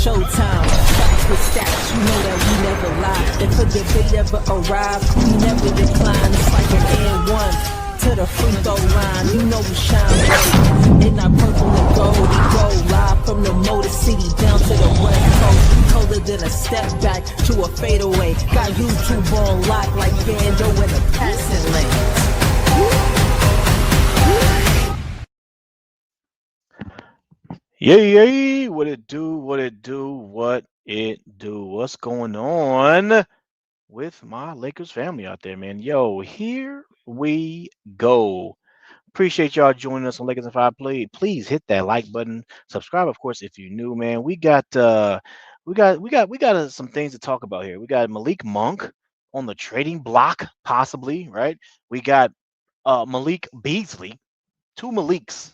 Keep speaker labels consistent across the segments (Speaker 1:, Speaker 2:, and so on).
Speaker 1: showtime. Facts with stats, you know that we never lie. If a debate ever arrives, we never decline. It's like an N1 to the free throw line. You know we shine bright in our purple and gold. We go live from the Motor City down to the West Coast. Colder than a step back to a fadeaway. Got YouTube on lock like Bando in the passing lane.
Speaker 2: Yay, what it do, what's going on with my Lakers family out there, man? Yo, here we go. Appreciate y'all joining us on Lakers and Five Play. Please hit that like button, subscribe, of course, if you're new, man. We got some things to talk about here. We got Malik Monk on the trading block, possibly, right? We got Malik Beasley, two Maliks.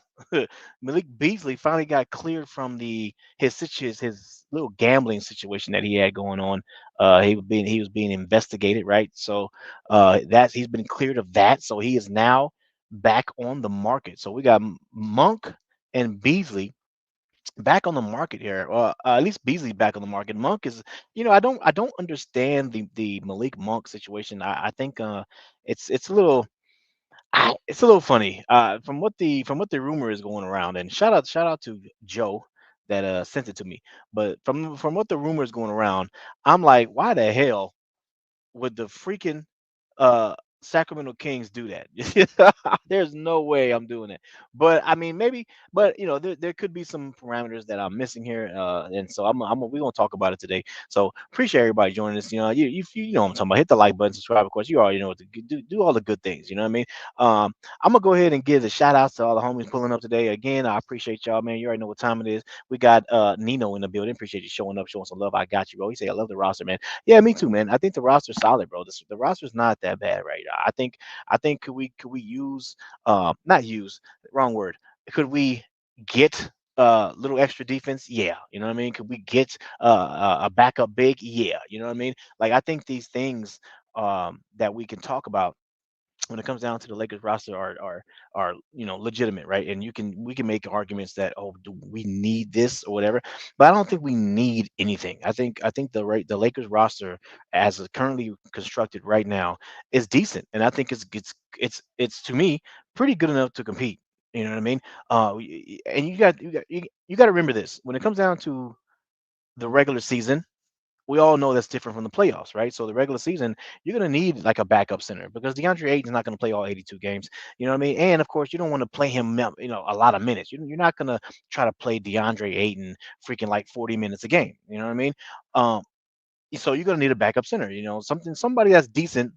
Speaker 2: Malik Beasley finally got cleared from his little gambling situation that he had going on. He was being investigated, right? So that's he's been cleared of that. So he is now back on the market. So we got Monk and Beasley back on the market here. At least Beasley back on the market. Monk is, I don't understand the Malik Monk situation. I think it's a little. It's a little funny. From what the rumor is going around, and shout out to Joe that sent it to me. But from what the rumor is going around, I'm like, why the hell would the freaking uh Sacramento Kings do that? There's no way I'm doing it. But I mean, maybe, but there could be some parameters that I'm missing here, and so we're gonna talk about it today. So appreciate everybody joining us. You know what I'm talking about. Hit the like button, subscribe. Of course, you already know what to do all the good things. You know what I mean? I'm gonna go ahead and give the shout outs to all the homies pulling up today. Again, I appreciate y'all, man. You already know what time it is. We got Nino in the building. Appreciate you showing up, showing some love. I got you, bro. He say I love the roster, man. Yeah, me too, man. I think the roster's solid, bro. The roster's not that bad, right? I think could we use not use wrong word. Could we get a little extra defense? Yeah, you know what I mean. Could we get a backup big? Yeah, you know what I mean. Like I think these things that we can talk about when it comes down to the Lakers roster are legitimate, right? And we can make arguments that, oh, do we need this or whatever, but I don't think we need anything. I think the Lakers roster as it's currently constructed right now is decent, and I think it's to me pretty good enough to compete. You know what I mean? And you got to remember this when it comes down to the regular season. We all know that's different from the playoffs, right? So the regular season, you're going to need like a backup center because DeAndre Ayton's not going to play all 82 games. You know what I mean? And of course, you don't want to play him, a lot of minutes. You're not going to try to play DeAndre Ayton freaking like 40 minutes a game. You know what I mean? Um, so you're going to need a backup center. Somebody that's decent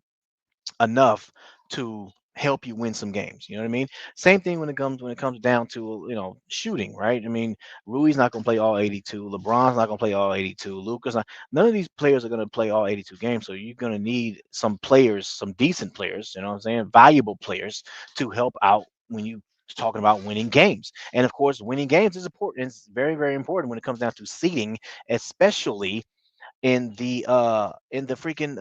Speaker 2: enough to help you win some games. You know what I mean? Same thing when it comes down to shooting, right? I mean, Rui's not going to play all 82. LeBron's not going to play all 82. Luka's not. None of these players are going to play all 82 games. So you're going to need some players, some decent players. You know what I'm saying? Valuable players to help out when you talking about winning games. And of course, winning games is important. It's very, very important when it comes down to seeding, especially in the freaking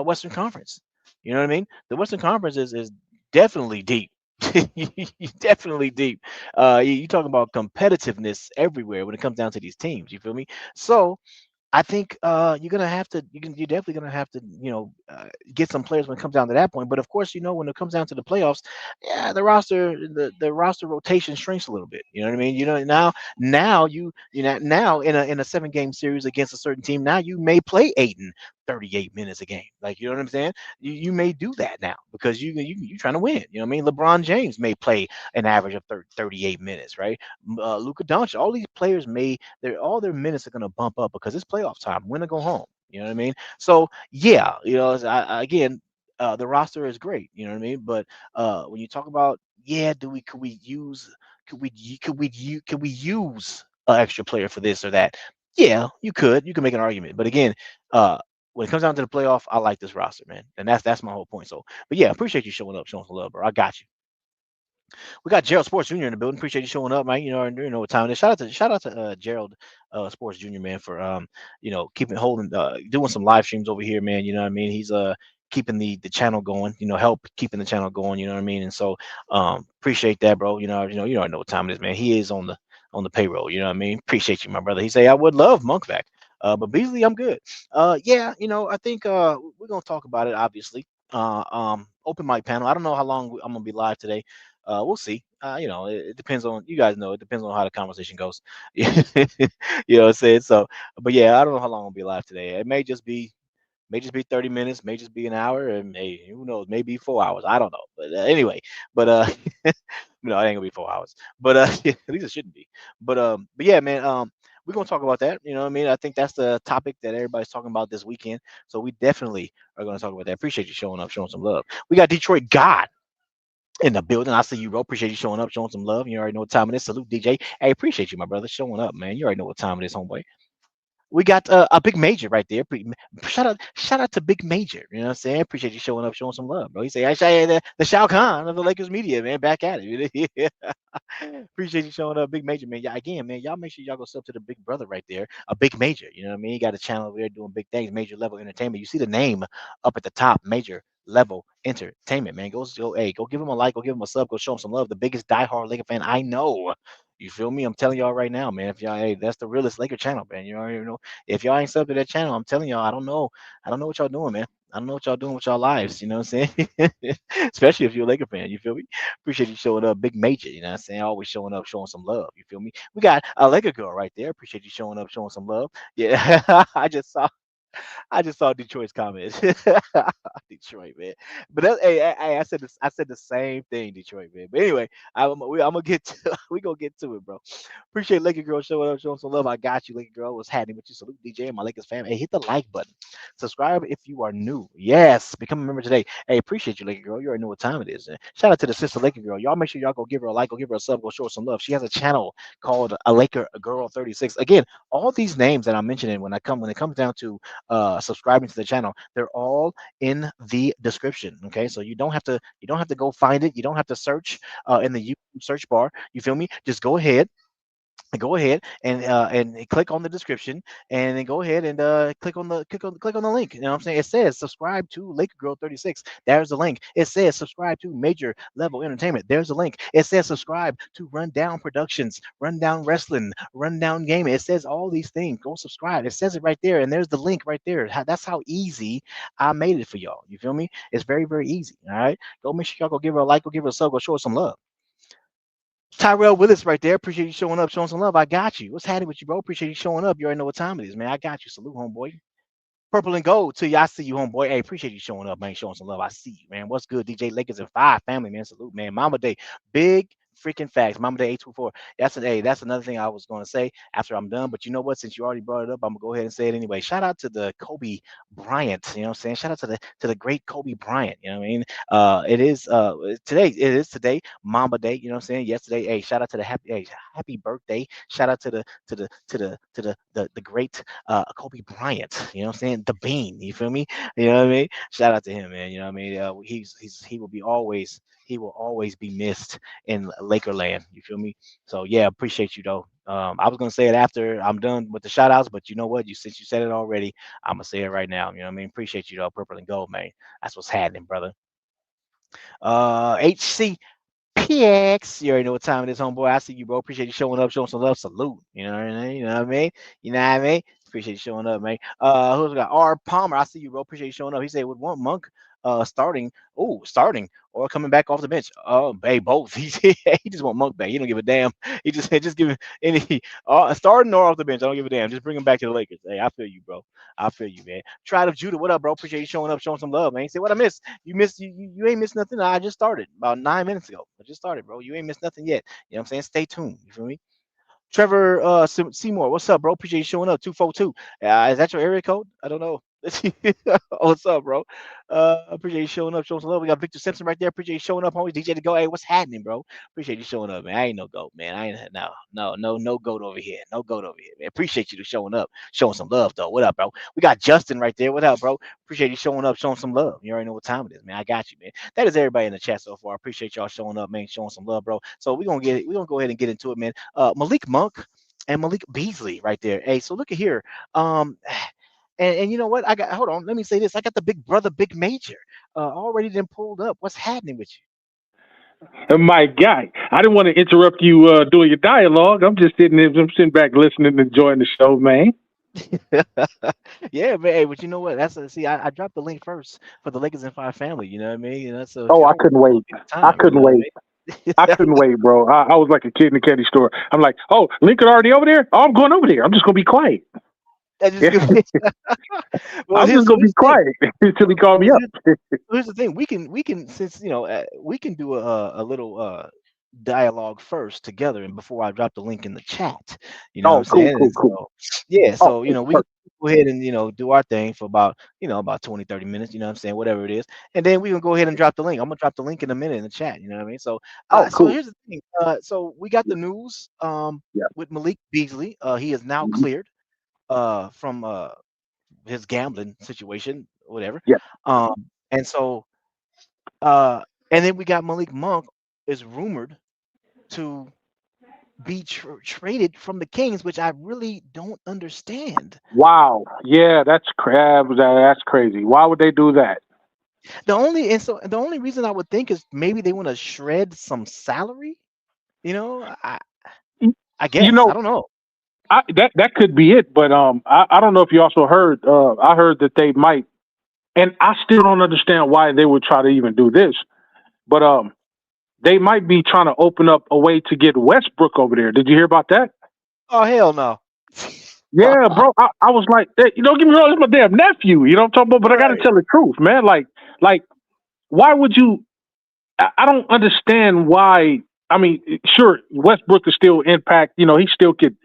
Speaker 2: Western Conference. You know what I mean? The Western Conference is definitely deep. Definitely deep. You talk about competitiveness everywhere when it comes down to these teams. You feel me? So I think you're definitely gonna have to get some players when it comes down to that point. But of course, when it comes down to the playoffs, yeah, the roster rotation shrinks a little bit. You know what I mean? Now in a 7 game series against a certain team, now you may play Aiden 38 minutes a game. Like, you know what I'm saying? You may do that now because you trying to win. You know what I mean? LeBron James may play an average of 38 minutes, right? Luka Doncic, all these players all their minutes are going to bump up because it's playoff time, win or go home. You know what I mean? So yeah, again, the roster is great. You know what I mean? But when you talk about, yeah, could we use an extra player for this or that? Yeah, you can make an argument. But again, when it comes down to the playoff, I like this roster, man, and that's my whole point. So, but yeah, appreciate you showing up, showing some love, bro. I got you. We got Gerald Sports Jr. in the building. Appreciate you showing up, man. You know what time it is. Shout out to Gerald Sports Jr. man for keeping holding doing some live streams over here, man. You know what I mean? He's keeping the channel going. Help keeping the channel going. You know what I mean? And so appreciate that, bro. You already know what time it is, man. He is on the payroll. You know what I mean? Appreciate you, my brother. He say I would love Monk back. But Beasley, I'm good. Yeah, I think we're gonna talk about it. Obviously, open mic panel. I don't know how long I'm gonna be live today. We'll see. It depends on you guys know. It depends on how the conversation goes. You know what I'm saying? So, but yeah, I don't know how long I'll be live today. It may just be 30 minutes, may just be an hour, and who knows, maybe 4 hours. I don't know. But anyway, but no, it ain't gonna be 4 hours. But at least it shouldn't be. But yeah, man. We're gonna talk about that. You know what I mean? I think that's the topic that everybody's talking about this weekend. So we definitely are gonna talk about that. Appreciate you showing up, showing some love. We got Detroit God in the building. I see you, bro. Appreciate you showing up, showing some love. You already know what time it is. Salute, DJ. Hey, appreciate you, my brother, showing up, man. You already know what time it is, homeboy. We got a big major right there. Shout out to Big Major. You know what I'm saying? Appreciate you showing up, showing some love, bro. He say, I say the Shao Kahn of the Lakers media, man, back at it. Yeah. Appreciate you showing up, Big Major, man. Yeah, again, man, y'all make sure y'all go sub to the big brother right there, a Big Major. You know what I mean? He got a channel over there doing big things, Major Level Entertainment. You see the name up at the top, Major Level Entertainment, man. Go give him a like, go give him a sub, go show him some love. The biggest diehard Laker fan I know. You feel me? I'm telling y'all right now, man. If y'all, hey, that's the realest Laker channel, man. You already know. If y'all ain't sub to that channel, I'm telling y'all, I don't know. I don't know what y'all doing, man. I don't know what y'all doing with y'all lives. You know what I'm saying? Especially if you're a Laker fan. You feel me? Appreciate you showing up, Big Major. You know what I'm saying? Always showing up, showing some love. You feel me? We got a Laker girl right there. Appreciate you showing up, showing some love. Yeah, I just saw Detroit's comments. Detroit, man. But I said this. I said the same thing, Detroit, man. But anyway, I'm gonna get to we gonna get to it, bro. Appreciate Laker girl showing up, showing some love. I got you, Laker girl. What's happening with you? Salute, DJ, and my Lakers fam. Hey, hit the like button. Subscribe if you are new. Yes, become a member today. Hey, appreciate you, Laker girl. You already know what time it is. Shout out to the sister Laker girl. Y'all make sure y'all go give her a like, go give her a sub, go show her some love. She has a channel called a Laker Girl 36. Again, all these names that I'm mentioning when it comes down to subscribing to the channel, they're all in the description. Okay, so you don't have to go find it. You don't have to search in the YouTube search bar. You feel me? Just go ahead and click on the description, and then go ahead and click on the link. You know what I'm saying? It says subscribe to Laker Girl 36. There's the link. It says subscribe to Major Level Entertainment. There's the link. It says subscribe to Rundown Productions, Rundown Wrestling, Rundown Gaming. It says all these things. Go subscribe. It says it right there, and there's the link right there. That's how easy I made it for y'all. You feel me? It's very, very easy. All right. Go make sure y'all go give her a like, go give her a sub, go show her some love. Tyrell Willis right there. Appreciate you showing up, showing some love. I got you. What's happening with you, bro? Appreciate you showing up. You already know what time it is, man. I got you. Salute, homeboy. Purple and gold to you. I see you, homeboy. Hey, appreciate you showing up, man. Showing some love. I see you, man. What's good, DJ Lakers and Five family, man. Salute, man. Mama Day, big freaking facts. Mama Day 824. That's another thing I was going to say after I'm done. But you know what? Since you already brought it up, I'm gonna go ahead and say it anyway. Shout out to the Kobe Bryant. You know what I'm saying? Shout out to the great Kobe Bryant. You know what I mean? It is today. It is today, Mama Day. You know what I'm saying? Yesterday. Hey, shout out to the happy birthday. Shout out to the great Kobe Bryant. You know what I'm saying? The Bean. You feel me? You know what I mean? Shout out to him, man. You know what I mean? He will always be missed in Lakerland. You feel me? So yeah, appreciate you though. I was gonna say it after I'm done with the shout outs, but you know what? Since you said it already, I'm gonna say it right now. You know what I mean? Appreciate you though, Purple and Gold, man. That's what's happening, brother. HC PX. You already know what time it is, homeboy. I see you, bro. Appreciate you showing up, showing some love. Salute. You know what I mean? You know what I mean? You know what I mean? Appreciate you showing up, man. Who's we got? R. Palmer. I see you, bro. Appreciate you showing up. He said would want Monk starting. Oh, starting or coming back off the bench. Oh, hey, both. He just want Monk back. He don't give a damn. He just give him any starting or off the bench. I don't give a damn. Just bring him back to the Lakers. Hey, I feel you, bro. I feel you, man. Tried of Judah. What up, bro? Appreciate you showing up, showing some love, man. He said, what I missed? You ain't missed nothing. I just started about 9 minutes ago. I just started, bro. You ain't missed nothing yet. You know what I'm saying? Stay tuned. You feel me? Trevor Seymour, what's up, bro? Appreciate you showing up. 242. Is that your area code? I don't know. What's up, bro? Appreciate you showing up, showing some love. We got Victor Simpson right there. Appreciate you showing up, homie. DJ to go. Hey, what's happening, bro? Appreciate you showing up, man. I ain't no goat, man. I ain't no goat over here. No goat over here, man. Appreciate you showing up, showing some love, though. What up, bro? We got Justin right there. What up, bro? Appreciate you showing up, showing some love. You already know what time it is, man. I got you, man. That is everybody in the chat so far. I appreciate y'all showing up, man, showing some love, bro. So we're gonna go ahead and get into it, man. Malik Monk and Malik Beasley right there. Hey, so look at here. Um, and you know what? Hold on. Let me say this. I got the big brother, Big Major, already then pulled up. What's happening with you?
Speaker 3: My guy, I didn't want to interrupt you doing your dialogue. I'm just sitting there, I'm sitting back listening, enjoying the show, man.
Speaker 2: Yeah, man. Hey, but you know what? See, I dropped the link first for the Lakers and Five family. You know what I mean? So if
Speaker 3: Oh, I
Speaker 2: y'all
Speaker 3: couldn't
Speaker 2: want
Speaker 3: wait.
Speaker 2: to take the
Speaker 3: I
Speaker 2: time, you
Speaker 3: couldn't
Speaker 2: know what
Speaker 3: wait. I
Speaker 2: I mean?
Speaker 3: couldn't wait, bro. I was like a kid in the candy store. I'm like, oh, Lincoln already over there? Oh, I'm going over there. I'm just gonna be quiet.
Speaker 2: I just give me. Well,
Speaker 3: I'm just
Speaker 2: so
Speaker 3: gonna be
Speaker 2: here's the thing.
Speaker 3: quiet until he
Speaker 2: So,
Speaker 3: called me up.
Speaker 2: here's the thing. We can since we can do a little dialogue first together, and before I drop the link in the chat, you know what I'm
Speaker 3: Oh, cool,
Speaker 2: saying?
Speaker 3: cool,
Speaker 2: And
Speaker 3: cool.
Speaker 2: so yeah,
Speaker 3: Oh,
Speaker 2: so
Speaker 3: cool,
Speaker 2: we can
Speaker 3: perfect.
Speaker 2: go ahead and do our thing for about 20, 30 minutes, you know what I'm saying, whatever it is, and then we can go ahead and drop the link. I'm gonna drop the link in a minute in the chat, you know what I mean? So
Speaker 3: Oh,
Speaker 2: so
Speaker 3: cool.
Speaker 2: here's the thing. So we got the news
Speaker 3: Yeah.
Speaker 2: with Malik Beasley. He is now
Speaker 3: Mhm.
Speaker 2: cleared from his gambling situation, whatever.
Speaker 3: Yeah.
Speaker 2: And so uh, and then we got Malik Monk is rumored to be traded from the Kings, which I really don't understand.
Speaker 3: Wow. Yeah, that's crazy. Why would they do that?
Speaker 2: The only reason I would think is maybe they want to shred some salary. You know, I
Speaker 3: You
Speaker 2: guess I
Speaker 3: know,
Speaker 2: don't know.
Speaker 3: that could be it, but I don't know if you also heard. I heard that they might, and I still don't understand why they would try to even do this. But they might be trying to open up a way to get Westbrook over there. Did you hear about that?
Speaker 2: Oh hell no!
Speaker 3: Yeah, bro. I was like, hey, you don't get me wrong, it's my damn nephew. You know what I'm talking about? But I got to
Speaker 2: Right.
Speaker 3: tell the truth, man. Like, why would you? I don't understand why. I mean, sure, Westbrook is still impact. You know, he still could,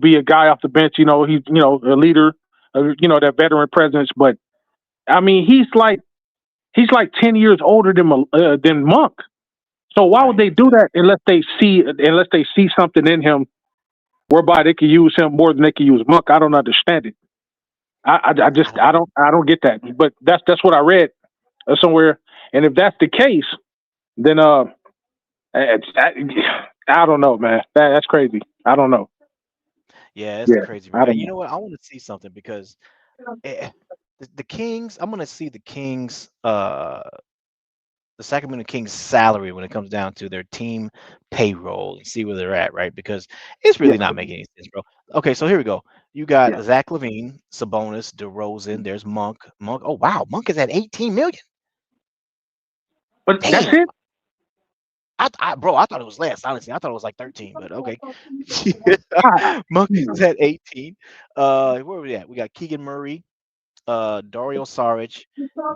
Speaker 3: be a guy off the bench. You know, he's a leader. That veteran presence. But I mean, he's like 10 years older than Monk. So why would
Speaker 2: Right.
Speaker 3: they do that unless they see something in him whereby they could use him more than they could use Monk? I don't understand it. I
Speaker 2: I
Speaker 3: just
Speaker 2: don't.
Speaker 3: I don't get that. But that's what I read somewhere. And if that's the case, then I don't know, man. That's crazy. I don't know.
Speaker 2: Yeah, it's
Speaker 3: Yeah,
Speaker 2: crazy.
Speaker 3: I don't
Speaker 2: You
Speaker 3: know.
Speaker 2: know what? I want to see something because eh, the Kings. I'm gonna see the Kings. The Sacramento Kings salary when it comes down to their team payroll and see where they're at, right? Because it's
Speaker 3: Yeah,
Speaker 2: really not making any sense, bro. Okay, so here we go. You got
Speaker 3: yeah.
Speaker 2: Zach Levine, Sabonis, DeRozan. There's Monk. Monk. Oh wow, Monk is at 18 million.
Speaker 3: But that's
Speaker 2: Damn.
Speaker 3: it.
Speaker 2: Bro, I thought it was less. Honestly, I thought it was like 13, but okay.
Speaker 3: Ah,
Speaker 2: Monk is
Speaker 3: hmm.
Speaker 2: at 18. Where are we at? We got Keegan Murray, Dario Saric,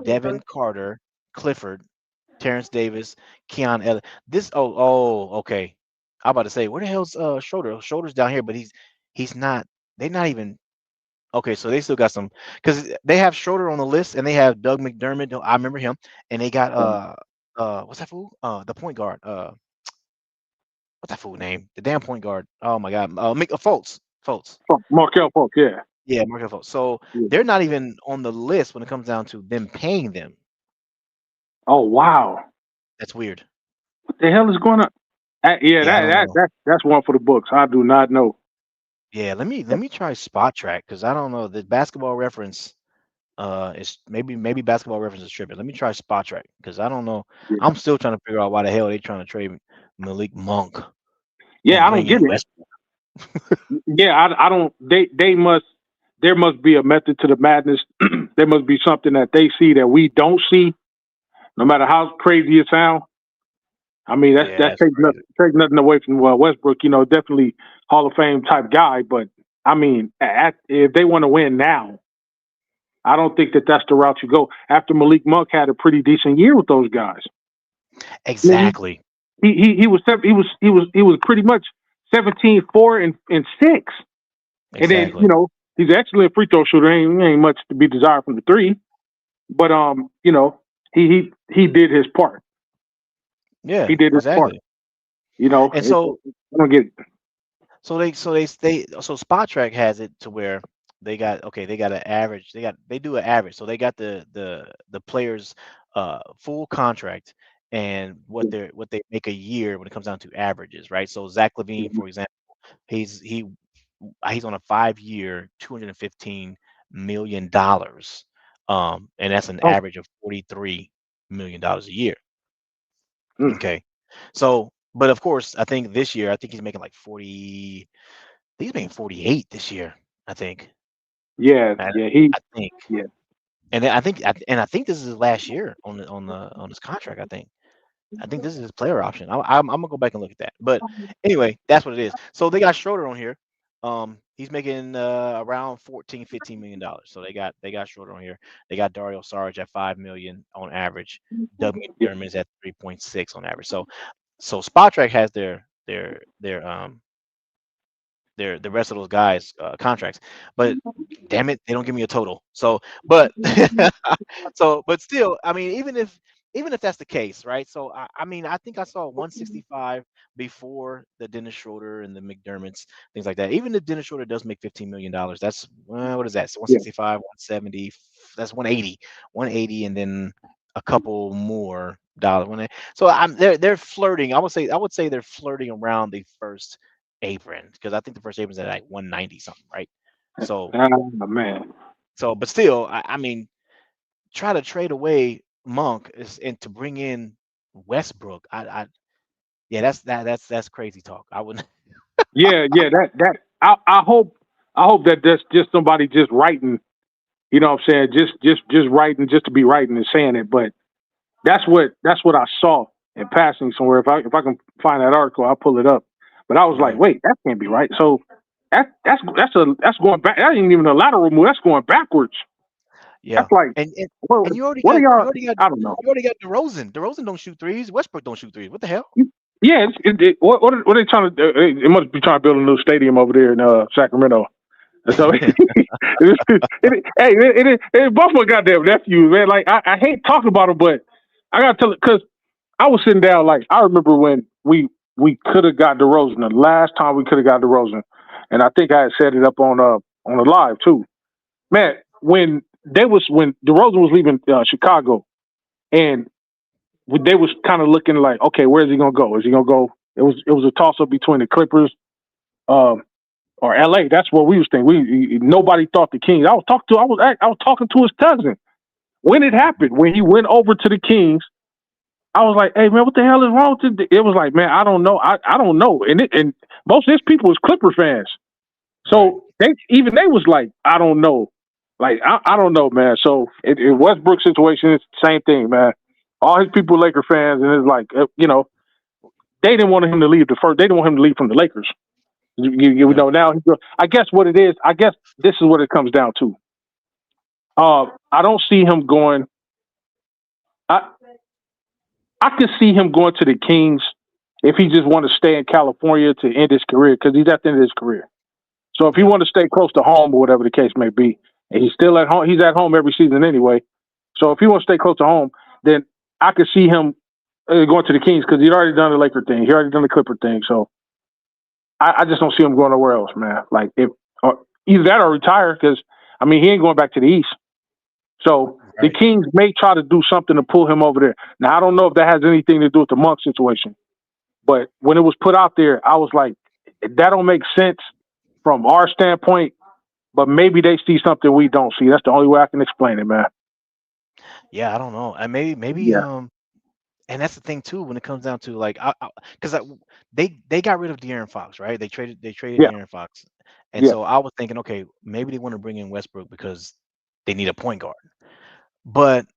Speaker 2: Devin Carter, Clifford, Terrence Davis, Keon Ellis. Okay. I'm about to say, where the hell's Schroeder? Schroeder's down here, but he's not. They're not even okay. So they still got some because they have Schroeder on the list, and they have Doug McDermott. I remember him, and they got what's that fool? The point guard. What's that fool name? The damn point guard. Oh my God. Fultz. Fultz.
Speaker 3: Markel Fultz, yeah.
Speaker 2: Yeah, Markel Fultz. So
Speaker 3: Yeah.
Speaker 2: they're not even on the list when it comes down to them paying them.
Speaker 3: Oh wow.
Speaker 2: That's weird.
Speaker 3: What the hell is going on? Yeah,
Speaker 2: Yeah, I don't know.
Speaker 3: that's one for the books. I do not know.
Speaker 2: Yeah, let me try Spot Track because I don't know the Basketball Reference. Is maybe Basketball Reference is tripping. Let me try Spot Track because I don't know.
Speaker 3: Yeah,
Speaker 2: I'm still trying to figure out why the hell they trying to trade Malik Monk
Speaker 3: yeah,
Speaker 2: and
Speaker 3: I don't
Speaker 2: bring
Speaker 3: get
Speaker 2: in
Speaker 3: it.
Speaker 2: Westbrook.
Speaker 3: Yeah, I don't. They must. There must be a method to the madness. There must be something that they see that we don't see. No matter how crazy it sounds. I mean,
Speaker 2: Yeah,
Speaker 3: that's
Speaker 2: that's crazy.
Speaker 3: take nothing away from Westbrook. Definitely Hall of Fame type guy. But I mean, if they want to win now, I don't think that that's the route you go. After Malik Monk had a pretty decent year with those guys. I mean,
Speaker 2: Exactly.
Speaker 3: he was pretty much 17, 4, and 6. And then
Speaker 2: Exactly.
Speaker 3: he's an excellent free throw shooter. Ain't much to be desired from the three, but he did his part. He
Speaker 2: Yeah,
Speaker 3: did his part.
Speaker 2: exactly. And so
Speaker 3: I don't get it.
Speaker 2: so Spot Track has it to where they got an average. They do an average. So they got the players full contract and what they make a year when it comes down to averages, right? So Zach Levine, for example, he's he he's on a 5 year, $215 million. And that's an
Speaker 3: Oh,
Speaker 2: average of $43 million a year.
Speaker 3: mm,
Speaker 2: Okay. So, but of course, I think this year, I think he's making like 40. He's making 48 this year. I think.
Speaker 3: Yeah,
Speaker 2: I,
Speaker 3: yeah,
Speaker 2: I think,
Speaker 3: yeah.
Speaker 2: and I think this is his last year on his contract. I think this is his player option. I'm gonna go back and look at that. But anyway, that's what it is. So they got Schroeder on here. He's making around 14-15 million dollars. So they got Schroeder on here. They got Dario Saric at 5 million on average. W McDermott is at 3.6 on average. So Spotrac has the rest of those guys contracts, but damn it, they don't give me a total. So, but but still, I mean, even if that's the case, right? So I mean, I think I saw 165 before the Dennis Schroeder and the McDermotts, things like that. Even if Dennis Schroeder does make $15 million, that's what is that? So
Speaker 3: Yeah.
Speaker 2: 165, 170, that's 180, and then a couple more dollars. So they're flirting. I would say they're flirting around the first apron, because I think the first apron is at like 190 something, right? So
Speaker 3: Oh, man.
Speaker 2: but still, I mean, try to trade away Monk and to bring in Westbrook. Yeah, that's crazy talk. I wouldn't.
Speaker 3: Yeah, yeah. I hope that that's just somebody just writing. You know what I'm saying? Just writing just to be writing and saying it. But that's what I saw in passing somewhere. If I can find that article, I'll pull it up. But I was like, wait, that can't be right. So that's going back. That ain't even a lateral move. That's going backwards.
Speaker 2: Yeah,
Speaker 3: That's like,
Speaker 2: and
Speaker 3: what
Speaker 2: you already
Speaker 3: are
Speaker 2: got
Speaker 3: y'all? I don't know.
Speaker 2: you already got DeRozan. DeRozan don't shoot threes. Westbrook don't shoot threes. What the hell?
Speaker 3: Yeah, what are they trying to do? They must be trying to build a new stadium over there in Sacramento. So, hey, both my goddamn nephews, man. Like, I hate talking about them, but I gotta tell it because I was sitting down. Like, I remember when we could have got DeRozan the last time we could have got DeRozan, and I think I had set it up on a live too. Man, when DeRozan was leaving Chicago, and they was kind of looking like, okay, where's he gonna go? Is he gonna go? It was a toss up between the Clippers, or LA. That's what we was thinking. Nobody thought the Kings. I was talking to his cousin when it happened, when he went over to the Kings. I was like, hey man, what the hell is wrong with it? It was like, man, I don't know. I don't know. And most of his people was Clipper fans. So they was like, I don't know. Like, I don't know, man. So in Westbrook situation, it's the same thing, man. All his people are Laker fans, and it's like, they didn't want him to leave They didn't want him to leave from the Lakers. You know, now I guess what it is. I guess this is what it comes down to. I don't see him going. I could see him going to the Kings if he just want to stay in California to end his career, because he's at the end of his career. So if he want to stay close to home or whatever the case may be, and he's still at home, he's at home every season anyway. So if he wants to stay close to home, then I could see him going to the Kings, because he'd already done the Laker thing. He already done the Clipper thing. So I just don't see him going nowhere else, man. Like, either that or retire, because, I mean, he ain't going back to the East. So the Kings may try to do something to pull him over there. Now, I don't know if that has anything to do with the Monk situation, but when it was put out there, I was like, that don't make sense from our standpoint, but maybe they see something we don't see. That's the only way I can explain it, man.
Speaker 2: Yeah, I don't know. And maybe
Speaker 3: Yeah.
Speaker 2: and that's the thing too, when it comes down to, like, because they got rid of De'Aaron Fox, right? They traded
Speaker 3: Yeah.
Speaker 2: De'Aaron Fox, and
Speaker 3: Yeah.
Speaker 2: so I was thinking, okay, maybe they want to bring in Westbrook because they need a point guard. But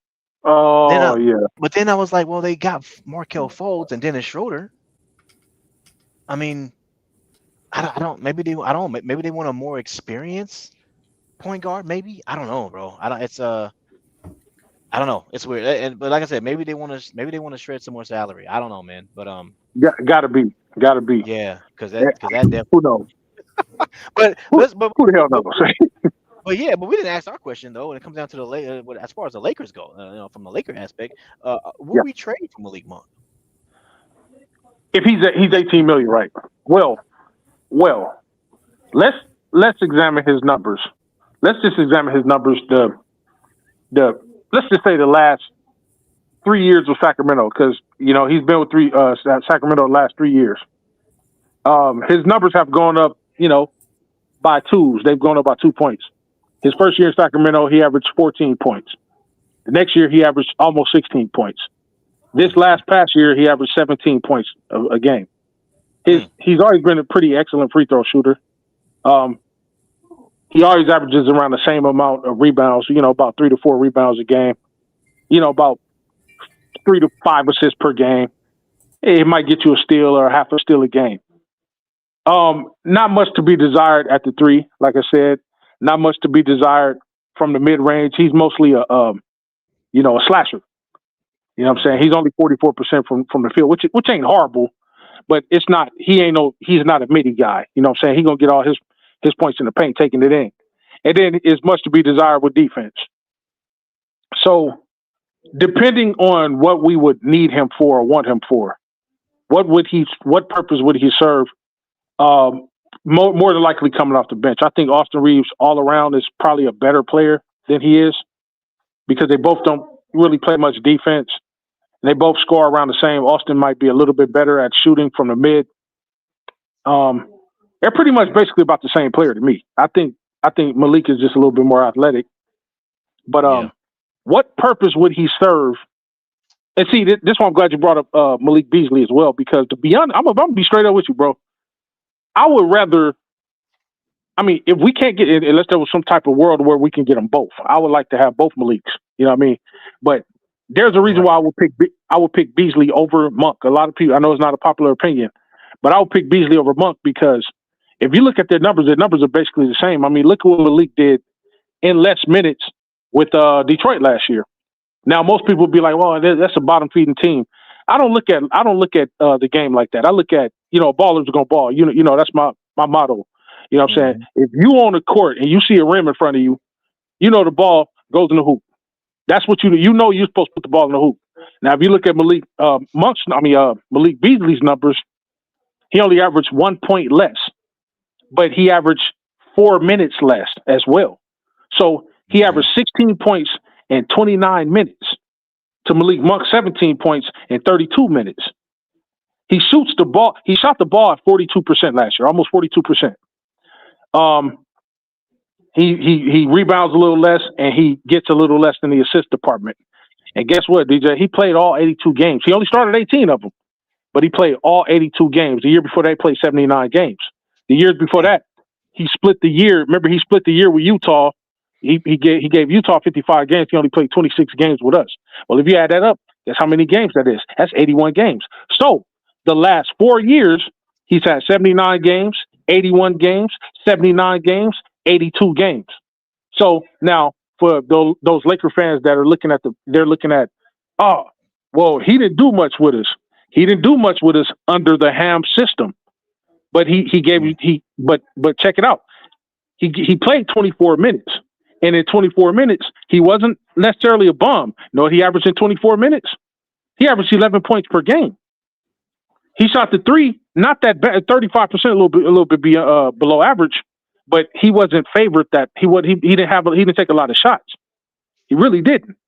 Speaker 3: Oh, yeah.
Speaker 2: then I was like, well, they got Markelle Fultz and Dennis Schroeder. I mean, I don't. Maybe they want a more experienced point guard. Maybe, I don't know, bro. I don't. It's I don't know. It's weird. But like I said, maybe they want to shred some more salary. I don't know, man. But
Speaker 3: Gotta be.
Speaker 2: yeah, because that definitely.
Speaker 3: Who knows?
Speaker 2: But
Speaker 3: Who the hell knows?
Speaker 2: But yeah, but we didn't ask our question though. When it comes down to as far as the Lakers go, from the Laker aspect, will we trade for Malik Monk?
Speaker 3: If he's 18 million, right? Well, let's examine his numbers. Let's just examine his numbers. Let's just say the last 3 years with Sacramento, because he's been with Sacramento the last 3 years. His numbers have gone up, by twos. They've gone up by 2 points. His first year in Sacramento, he averaged 14 points. The next year, he averaged almost 16 points. This last past year, he averaged 17 points a game. He's always been a pretty excellent free throw shooter. He always averages around the same amount of rebounds, about 3 to 4 rebounds a game, about 3 to 5 assists per game. It might get you a steal or half a steal a game. Not much to be desired at the three, like I said. Not much to be desired from the mid range. He's mostly a slasher. You know what I'm saying? He's only 44% from the field, which ain't horrible, but it's not. He's not a midi guy. You know what I'm saying? He's gonna get all his points in the paint, taking it in, and then it's much to be desired with defense. So, depending on what we would need him for or want him for, what purpose would he serve? More than likely coming off the bench. I think Austin Reeves all around is probably a better player than he is because they both don't really play much defense. And they both score around the same. Austin might be a little bit better at shooting from the mid. They're pretty much basically about the same player to me. I think Malik is just a little bit more athletic. But what purpose would he serve? And see, this one I'm glad you brought up Malik Beasley as well, because to be honest, I'm gonna be straight up with you, bro. I would rather, if we can't get it, unless there was some type of world where we can get them both, I would like to have both Maliks. You know what I mean? But there's a reason why I would pick Beasley over Monk. A lot of people, I know it's not a popular opinion, but I would pick Beasley over Monk because if you look at their numbers are basically the same. Look at what Malik did in less minutes with Detroit last year. Now, most people would be like, well, that's a bottom feeding team. I don't look at the game like that. I look at, ballers are going to ball. That's my motto. You know what I'm saying? If you on the court and you see a rim in front of you, the ball goes in the hoop. That's what you're supposed to put the ball in the hoop. Now, if you look at Malik Beasley's numbers, he only averaged 1 point less, but he averaged 4 minutes less as well. So he averaged 16 points in 29 minutes to Malik Monk 17 points in 32 minutes. He shoots the ball. He shot the ball at 42% last year, almost 42%. He rebounds a little less, and he gets a little less in the assist department. And guess what, DJ? He played all 82 games. He only started 18 of them, but he played all 82 games. The year before that, he played 79 games. The years before that, he split the year. Remember, he split the year with Utah. He gave Utah 55 games. He only played 26 games with us. Well, if you add that up, guess how many games that is? That's 81 games. So the last 4 years, he's had 79 games, 81 games, 79 games, 82 games. So now for those Laker fans that are looking at he didn't do much with us. He didn't do much with us under the Ham system. But but check it out. He played 24 minutes. And in 24 minutes, he wasn't necessarily a bum. No, he averaged in 24 minutes. He averaged 11 points per game. He shot the three, not that bad, 35%, a little bit below average, but he wasn't favored that he didn't take a lot of shots. He really didn't.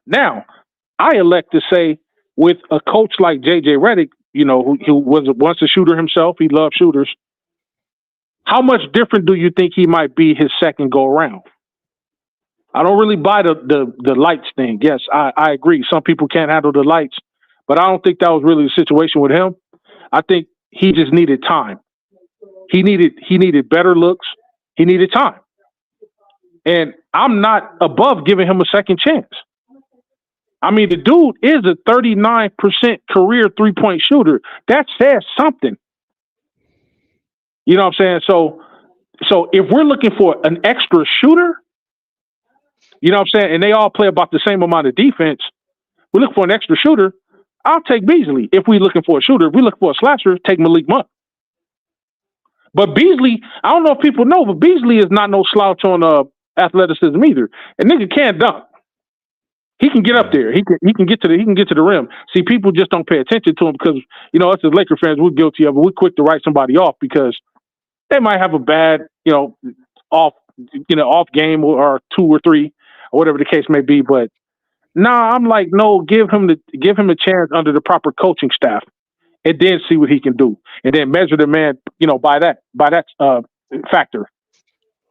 Speaker 3: Now, I elect to say with a coach like JJ Redick, who was once a shooter himself, he loved shooters. How much different do you think he might be his second go around? I don't really buy the lights thing. Yes, I agree. Some people can't handle the lights, but I don't think that was really the situation with him. I think he just needed time. He needed better looks. He needed time. And I'm not above giving him a second chance. The dude is a 39% career 3-point shooter. That says something. You know what I'm saying? So if we're looking for an extra shooter, you know what I'm saying? And they all play about the same amount of defense. We look for an extra shooter. I'll take Beasley. If we're looking for a shooter, if we look for a slasher, take Malik Monk. But Beasley, I don't know if people know, but Beasley is not no slouch on athleticism either. And nigga can't dunk. He can get up there. He can get to the rim. See, people just don't pay attention to him because us as Laker fans, we're guilty of it. We're quick to write somebody off because they might have a bad off game or 2 or 3 or whatever the case may be. But I'm like, no, give him a chance under the proper coaching staff, and then see what he can do, and then measure the man, by that factor.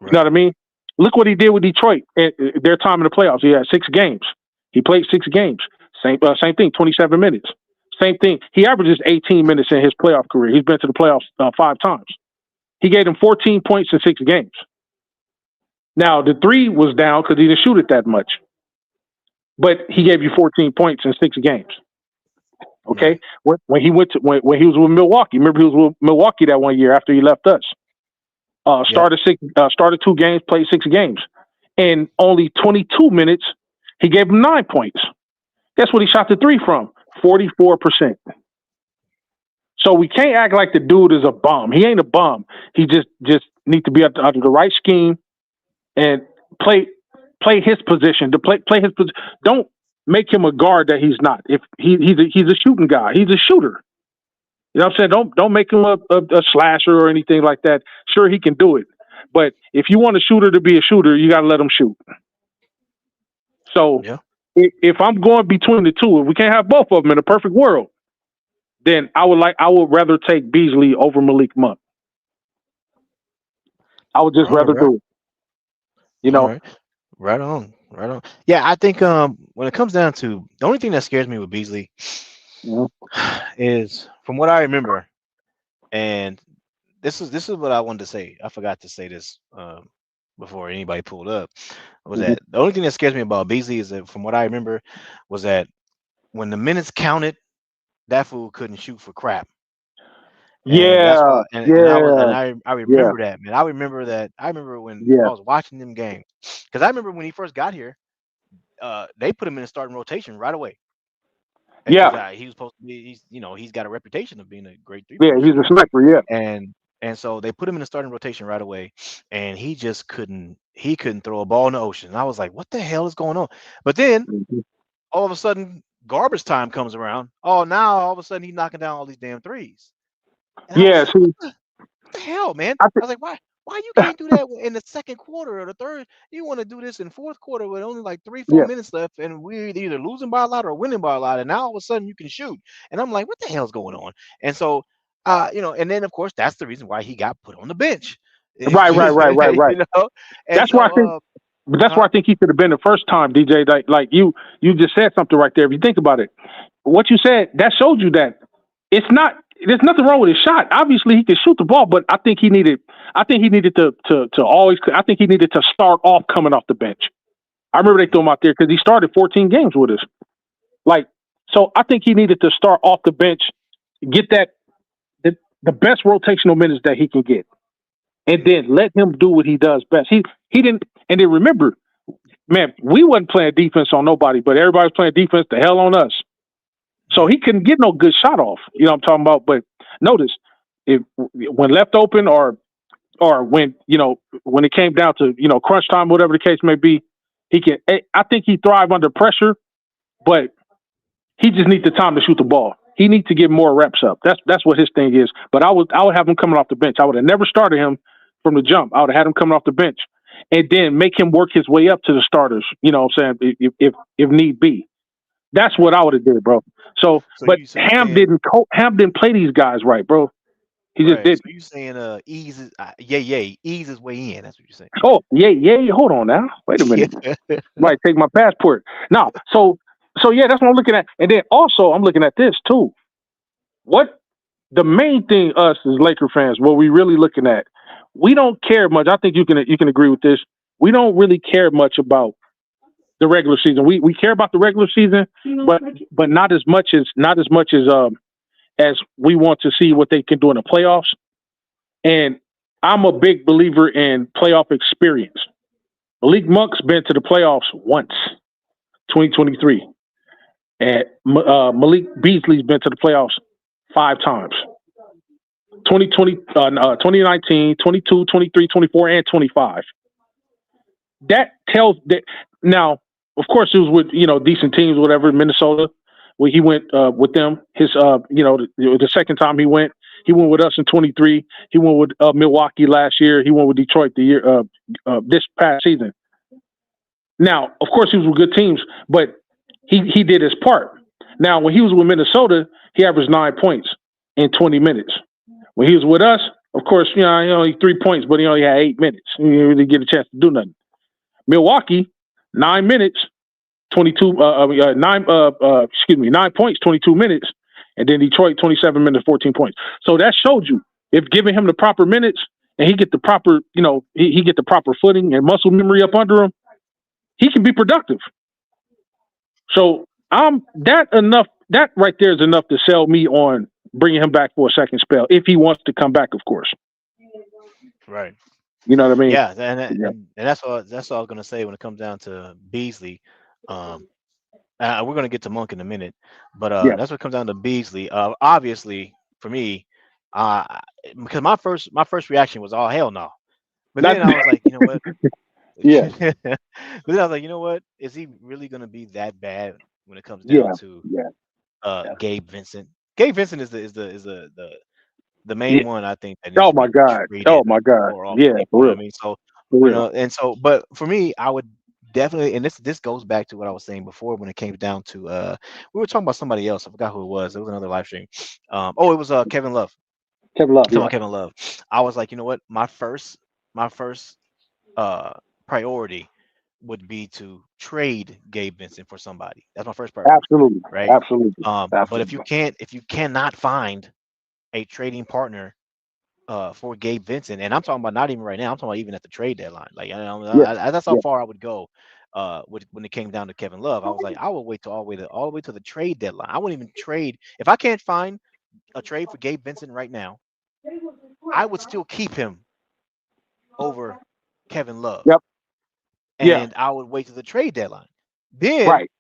Speaker 3: Right. You know what I mean? Look what he did with Detroit at their time in the playoffs. He had 6 games. He played 6 games. Same thing, 27 minutes. Same thing. He averages 18 minutes in his playoff career. He's been to the playoffs 5 times. He gave him 14 points in 6 games. Now, the 3 was down because he didn't shoot it that much. But he gave you 14 points in 6 games. Okay? Yeah. When he was with Milwaukee, remember he was with Milwaukee that one year after he left us. Started 2 games, played 6 games. And only 22 minutes, he gave him 9 points. Guess what he shot the 3 from? 44%. So we can't act like the dude is a bum. He ain't a bum. He just needs to be under the right scheme and play his position. To play his position. Don't make him a guard that he's not. If he's a shooting guy, he's a shooter. You know what I'm saying? Don't make him a slasher or anything like that. Sure, he can do it, but if you want a shooter to be a shooter, you got to let him shoot. So if I'm going between the two, if we can't have both of them in a perfect world, then I would rather take Beasley over Malik Monk. I would just rather do it. You know,
Speaker 2: right on. Yeah, I think when it comes down to the only thing that scares me with Beasley is from what I remember, and this is what I wanted to say. I forgot to say this before anybody pulled up. Was that the only thing that scares me about Beasley is that from what I remember was that when the minutes counted, that fool couldn't shoot for crap. And I remember that, man. I remember when I was watching them games because I remember when he first got here, they put him in a starting rotation right away. He was supposed to be. He's got a reputation of being a great 3-point
Speaker 3: he's a sniper. Yeah,
Speaker 2: and so they put him in a starting rotation right away, and he just couldn't. He couldn't throw a ball in the ocean. And I was like, what the hell is going on? But then all of a sudden, garbage time comes around. Oh, now all of a sudden he's knocking down all these damn threes. Like, what the hell, man? I was like, why you can't do that in the second quarter or the third? You want to do this in fourth quarter with only like 3-4 minutes left, and we're either losing by a lot or winning by a lot, and now all of a sudden you can shoot. And I'm like, what the hell's going on? And so, and then of course that's the reason why he got put on the bench.
Speaker 3: Right. That's why I think. But that's why I think he should have been the first time, DJ. Like you just said something right there. If you think about it, what you said that showed you that it's not. There's nothing wrong with his shot. Obviously, he can shoot the ball, but I think he needed to always. I think he needed to start off coming off the bench. I remember they threw him out there because he started 14 games with us. So I think he needed to start off the bench, get the best rotational minutes that he can get, and then let him do what he does best. He didn't. And then remember, man, we wasn't playing defense on nobody, but everybody was playing defense the hell on us. So he couldn't get no good shot off. You know what I'm talking about? But notice, when left open or when it came down to crunch time, whatever the case may be, I think he thrived under pressure, but he just needs the time to shoot the ball. He needs to get more reps up. That's what his thing is. But I would have him coming off the bench. I would have never started him from the jump. I would have had him coming off the bench and then make him work his way up to the starters. You know what I'm saying? If need be. That's what I would have did, bro. But Ham didn't play these guys right, bro. He just did.
Speaker 2: So you saying ease his way in? That's what you're saying.
Speaker 3: Oh, yeah. Hold on now. Wait a minute. Might take my passport. No. So yeah, that's what I'm looking at. And then also I'm looking at this too. What the main thing us as Laker fans, what we really looking at, we don't care much. I think you can agree with this. We don't really care much about the regular season. We care about the regular season, but not as much as we want to see what they can do in the playoffs. And I'm a big believer in playoff experience. Malik Monk's been to the playoffs once, 2023. And Malik Beasley's been to the playoffs 5 times. 2019, 22, 23, 24, and 25. That tells that now, of course, it was with decent teams, whatever. Minnesota, where he went with them. His the second time he went with us in 23. He went with Milwaukee last year. He went with Detroit the year this past season. Now, of course, he was with good teams, but he did his part. Now, when he was with Minnesota, he averaged 9 points in 20 minutes. When he was with us, of course, he only 3 points, but he only had 8 minutes. He didn't really get a chance to do nothing. Milwaukee, 9 minutes, 9 points, 22 minutes, and then Detroit 27 minutes, 14 points. So that showed you if giving him the proper minutes and he get the proper, he get the proper footing and muscle memory up under him, he can be productive. So that right there is enough to sell me on bringing him back for a second spell if he wants to come back, of course.
Speaker 2: Right.
Speaker 3: You know what I mean?
Speaker 2: Yeah, and that's all. That's all I'm gonna say when it comes down to Beasley. Um, we're gonna get to Monk in a minute, but
Speaker 3: Yeah.
Speaker 2: that's what comes down to Beasley. Obviously, for me, uh, because my first reaction was, oh hell no, but then I was like, you know what?
Speaker 3: Yeah.
Speaker 2: But then I was like, you know what? Is he really gonna be that bad when it comes down
Speaker 3: Yeah.
Speaker 2: to
Speaker 3: Yeah. Yeah.
Speaker 2: Gabe Vincent? Gabe Vincent is the
Speaker 3: Yeah.
Speaker 2: main one I think that needs
Speaker 3: Oh
Speaker 2: to
Speaker 3: my
Speaker 2: be
Speaker 3: God.
Speaker 2: traded
Speaker 3: Oh my God.
Speaker 2: more often.
Speaker 3: Yeah,
Speaker 2: You
Speaker 3: for
Speaker 2: know
Speaker 3: real.
Speaker 2: what I mean? So
Speaker 3: For real.
Speaker 2: and so, but for me, I would definitely, and this goes back to what I was saying before when it came down to we were talking about somebody else. I forgot who it was. It was another live stream. It was Kevin Love.
Speaker 3: Kevin Love,
Speaker 2: Talking
Speaker 3: yeah.
Speaker 2: about Kevin Love. I was like, you know what? My first uh priority would be to trade Gabe Vincent for somebody. That's my first priority,
Speaker 3: Absolutely.
Speaker 2: right?
Speaker 3: Absolutely.
Speaker 2: But if
Speaker 3: Absolutely.
Speaker 2: you cannot find a trading partner for Gabe Vincent, and I'm talking about not even right now. I'm talking about even at the trade deadline. Like
Speaker 3: Yeah.
Speaker 2: that's how
Speaker 3: Yeah.
Speaker 2: far I would go. When it came down to Kevin Love, I was like, I will wait till all the way to the trade deadline. I wouldn't even trade if I can't find a trade for Gabe Vincent right now. I would still keep him over Kevin Love,
Speaker 3: Yep. Yeah.
Speaker 2: and I would wait to the trade deadline. Then
Speaker 3: Right.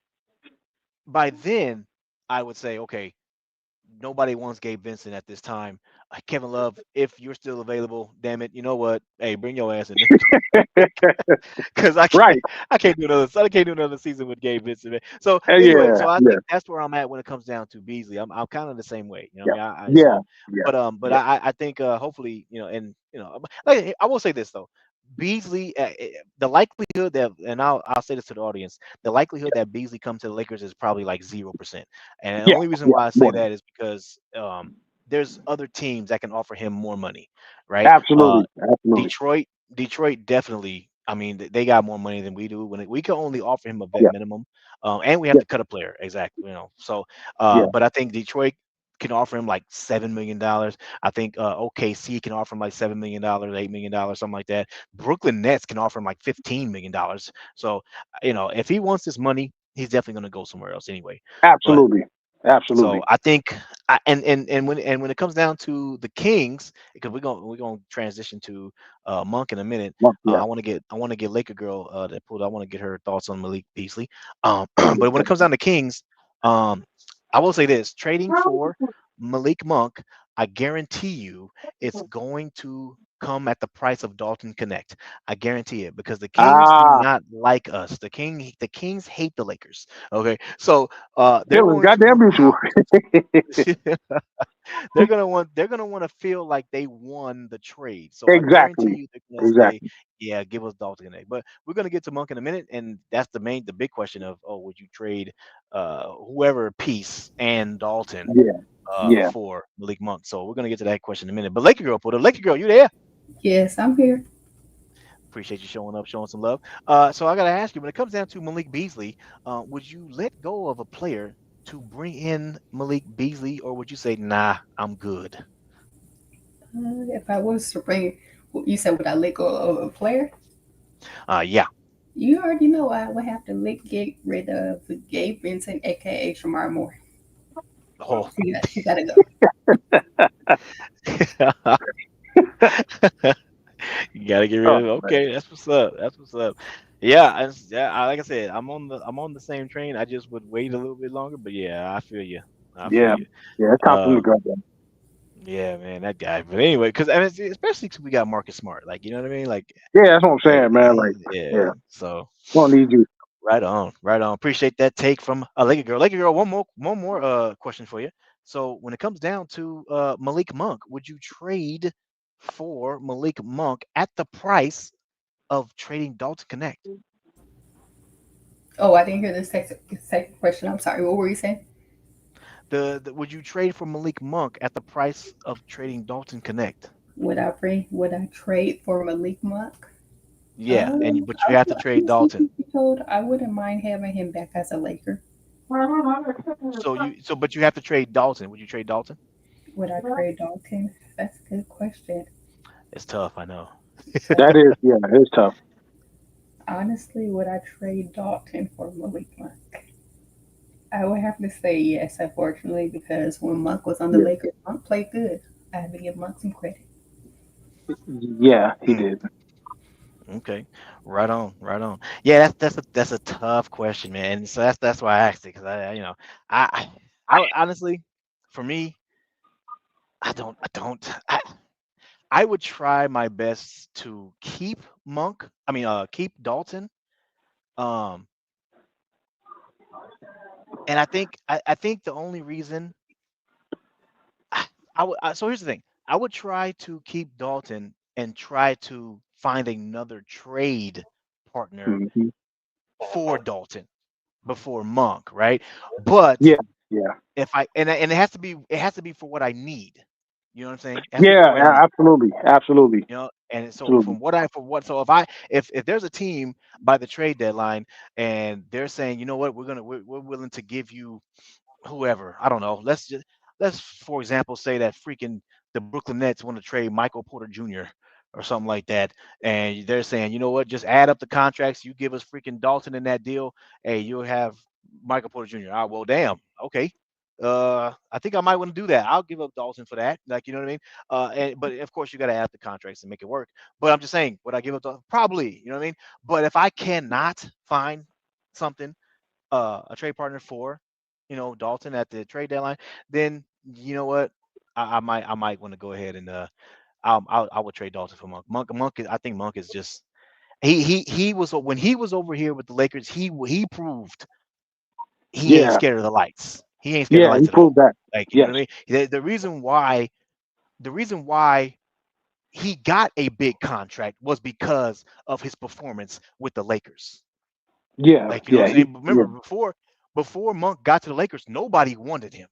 Speaker 2: by then, I would say, okay, nobody wants Gabe Vincent at this time. Kevin Love, if you're still available, damn it, you know what? Hey, bring your ass in because
Speaker 3: Right.
Speaker 2: I can't do another season with Gabe Vincent. Man. So anyway,
Speaker 3: Yeah.
Speaker 2: so I
Speaker 3: Yeah.
Speaker 2: think that's where I'm at when it comes down to Beasley. I'm kind of the same way. You know
Speaker 3: Yeah.
Speaker 2: what I mean?
Speaker 3: Yeah. Yeah.
Speaker 2: But
Speaker 3: Yeah.
Speaker 2: I think hopefully and like I will say this though. Beasley, the likelihood that, and I'll say this to the audience, the likelihood that Beasley comes to the Lakers is probably like 0%. And the
Speaker 3: Yeah.
Speaker 2: only reason
Speaker 3: Yeah.
Speaker 2: why I say
Speaker 3: More than.
Speaker 2: that is because there's other teams that can offer him more money, right?
Speaker 3: Absolutely. Absolutely.
Speaker 2: Detroit definitely. I mean, they got more money than we do. We can only offer him a vet
Speaker 3: Yeah.
Speaker 2: minimum, and we have
Speaker 3: Yeah.
Speaker 2: to cut a player exactly. So,
Speaker 3: Yeah.
Speaker 2: but I think Detroit can offer him like $7 million. I think OKC can offer him like $7 million, $8 million, something like that. Brooklyn Nets can offer him like $15 million. So, if he wants this money, he's definitely going to go somewhere else anyway. But
Speaker 3: Absolutely.
Speaker 2: so
Speaker 3: Absolutely.
Speaker 2: I think, and when it comes down to the Kings, because we're gonna transition to Monk in a minute.
Speaker 3: Well, yeah.
Speaker 2: I want to get Laker girl that pulled. I want to get her thoughts on Malik Beasley. But when it comes down to Kings, um, I will say this: trading for Malik Monk, I guarantee you, it's going to come at the price of Dalton Knecht. I guarantee it because the Kings do
Speaker 3: Ah,
Speaker 2: not like us. The Kings hate the Lakers. Okay, so they're
Speaker 3: feeling
Speaker 2: going
Speaker 3: goddamn
Speaker 2: to
Speaker 3: mutual.
Speaker 2: they're gonna want to feel like they won the trade. So I guarantee
Speaker 3: Exactly.
Speaker 2: you they're gonna say,
Speaker 3: Exactly.
Speaker 2: yeah, give us Dalton Knecht. But we're gonna get to Monk in a minute, and that's the big question of, oh, would you trade whoever piece and Dalton
Speaker 3: Yeah. Yeah.
Speaker 2: for Malik Monk? So we're gonna get to that question in a minute. But Laker girl, put a Laker girl, you there?
Speaker 4: Yes, I'm here.
Speaker 2: Appreciate you showing up, showing some love. So I gotta ask you, when it comes down to Malik Beasley, would you let go of a player to bring in Malik Beasley, or would you say, nah, I'm good?
Speaker 4: If I was to bring, you said would I let go of a player?
Speaker 2: Yeah.
Speaker 4: You already know I would have to get rid of Gabe Vincent, aka Shamar Moore.
Speaker 2: Oh.
Speaker 4: He gotta go.
Speaker 2: You gotta get rid
Speaker 3: Oh,
Speaker 2: of it.
Speaker 3: man.
Speaker 2: Okay, that's what's up. That's what's up. Yeah, like I said, I'm on the same train. I just would wait a little bit longer, but yeah, I feel you. I feel
Speaker 3: Yeah.
Speaker 2: you.
Speaker 3: Yeah. It's time for me to
Speaker 2: Um,
Speaker 3: go there.
Speaker 2: yeah, man, that guy. But anyway, because especially because we got Marcus Smart, like you know what I mean, like
Speaker 3: Yeah, that's what I'm saying, man. Like,
Speaker 2: yeah.
Speaker 3: yeah,
Speaker 2: So
Speaker 3: we don't need you.
Speaker 2: right on, right on. Appreciate that take from Laker girl. Laker girl, one more question for you. So when it comes down to Malik Monk, would you trade for Malik Monk at the price of trading Dalton Knecht?
Speaker 4: Oh, I didn't hear the second question. I'm sorry. What were you saying?
Speaker 2: Would you trade for Malik Monk at the price of trading Dalton Knecht?
Speaker 4: Would I trade for Malik Monk?
Speaker 2: Yeah, but you have to trade
Speaker 4: Honestly,
Speaker 2: Dalton.
Speaker 4: be told, I wouldn't mind having him back as a Laker.
Speaker 2: But you have to trade Dalton. Would you trade Dalton?
Speaker 4: Would I trade Dalton? That's a good question.
Speaker 2: It's tough, I know.
Speaker 3: That is, yeah, it's tough.
Speaker 4: Honestly, would I trade Dalton for Malik Monk? I would have to say yes, unfortunately, because when Monk was on the
Speaker 3: Yeah,
Speaker 4: Lakers, Monk played good. I have to give Monk some credit.
Speaker 3: yeah, he
Speaker 2: Mm,
Speaker 3: did.
Speaker 2: okay, right on, right on. Yeah, that's a tough question, man. So that's why I asked it because I honestly, for me, I would try my best to keep Monk. I mean, keep Dalton. Um, and I think the only reason so here's the thing. I would try to keep Dalton and try to find another trade partner
Speaker 3: Hmm.
Speaker 2: for Dalton before Monk, right? But
Speaker 3: Yeah, yeah,
Speaker 2: if I and it has to be for what I need. You know what I'm saying? It has to be for
Speaker 3: yeah,
Speaker 2: what I need.
Speaker 3: absolutely, absolutely,
Speaker 2: And so
Speaker 3: absolutely.
Speaker 2: from what I for what so if there's a team by the trade deadline and they're saying, you know what, we're willing to give you whoever. I don't know. Let's for example say that freaking the Brooklyn Nets want to trade Michael Porter Jr. or something like that, and they're saying, you know what, just add up the contracts. You give us freaking Dalton in that deal. Hey, you'll have Michael Porter Jr. Ah, well, damn. Okay. I think I might want to do that. I'll give up Dalton for that. Like, you know what I mean? But of course you got to add the contracts and make it work. But I'm just saying, would I give up Dalton? Probably. You know what I mean? But if I cannot find something a trade partner for, Dalton at the trade deadline, then you know what, I might want to go ahead and I would trade Dalton for Monk. I think Monk is just he was when he was over here with the Lakers, he proved he ain't
Speaker 3: Yeah,
Speaker 2: scared of the lights. He ain't scared of
Speaker 3: yeah,
Speaker 2: the
Speaker 3: he
Speaker 2: lights at all.
Speaker 3: proved that.
Speaker 2: Like, you know
Speaker 3: Yes,
Speaker 2: what I mean? The reason why he got a big contract was because of his performance with the Lakers.
Speaker 3: yeah,
Speaker 2: Like, you know
Speaker 3: yeah,
Speaker 2: what I'm saying? But
Speaker 3: yeah,
Speaker 2: remember, before Monk got to the Lakers, nobody wanted him.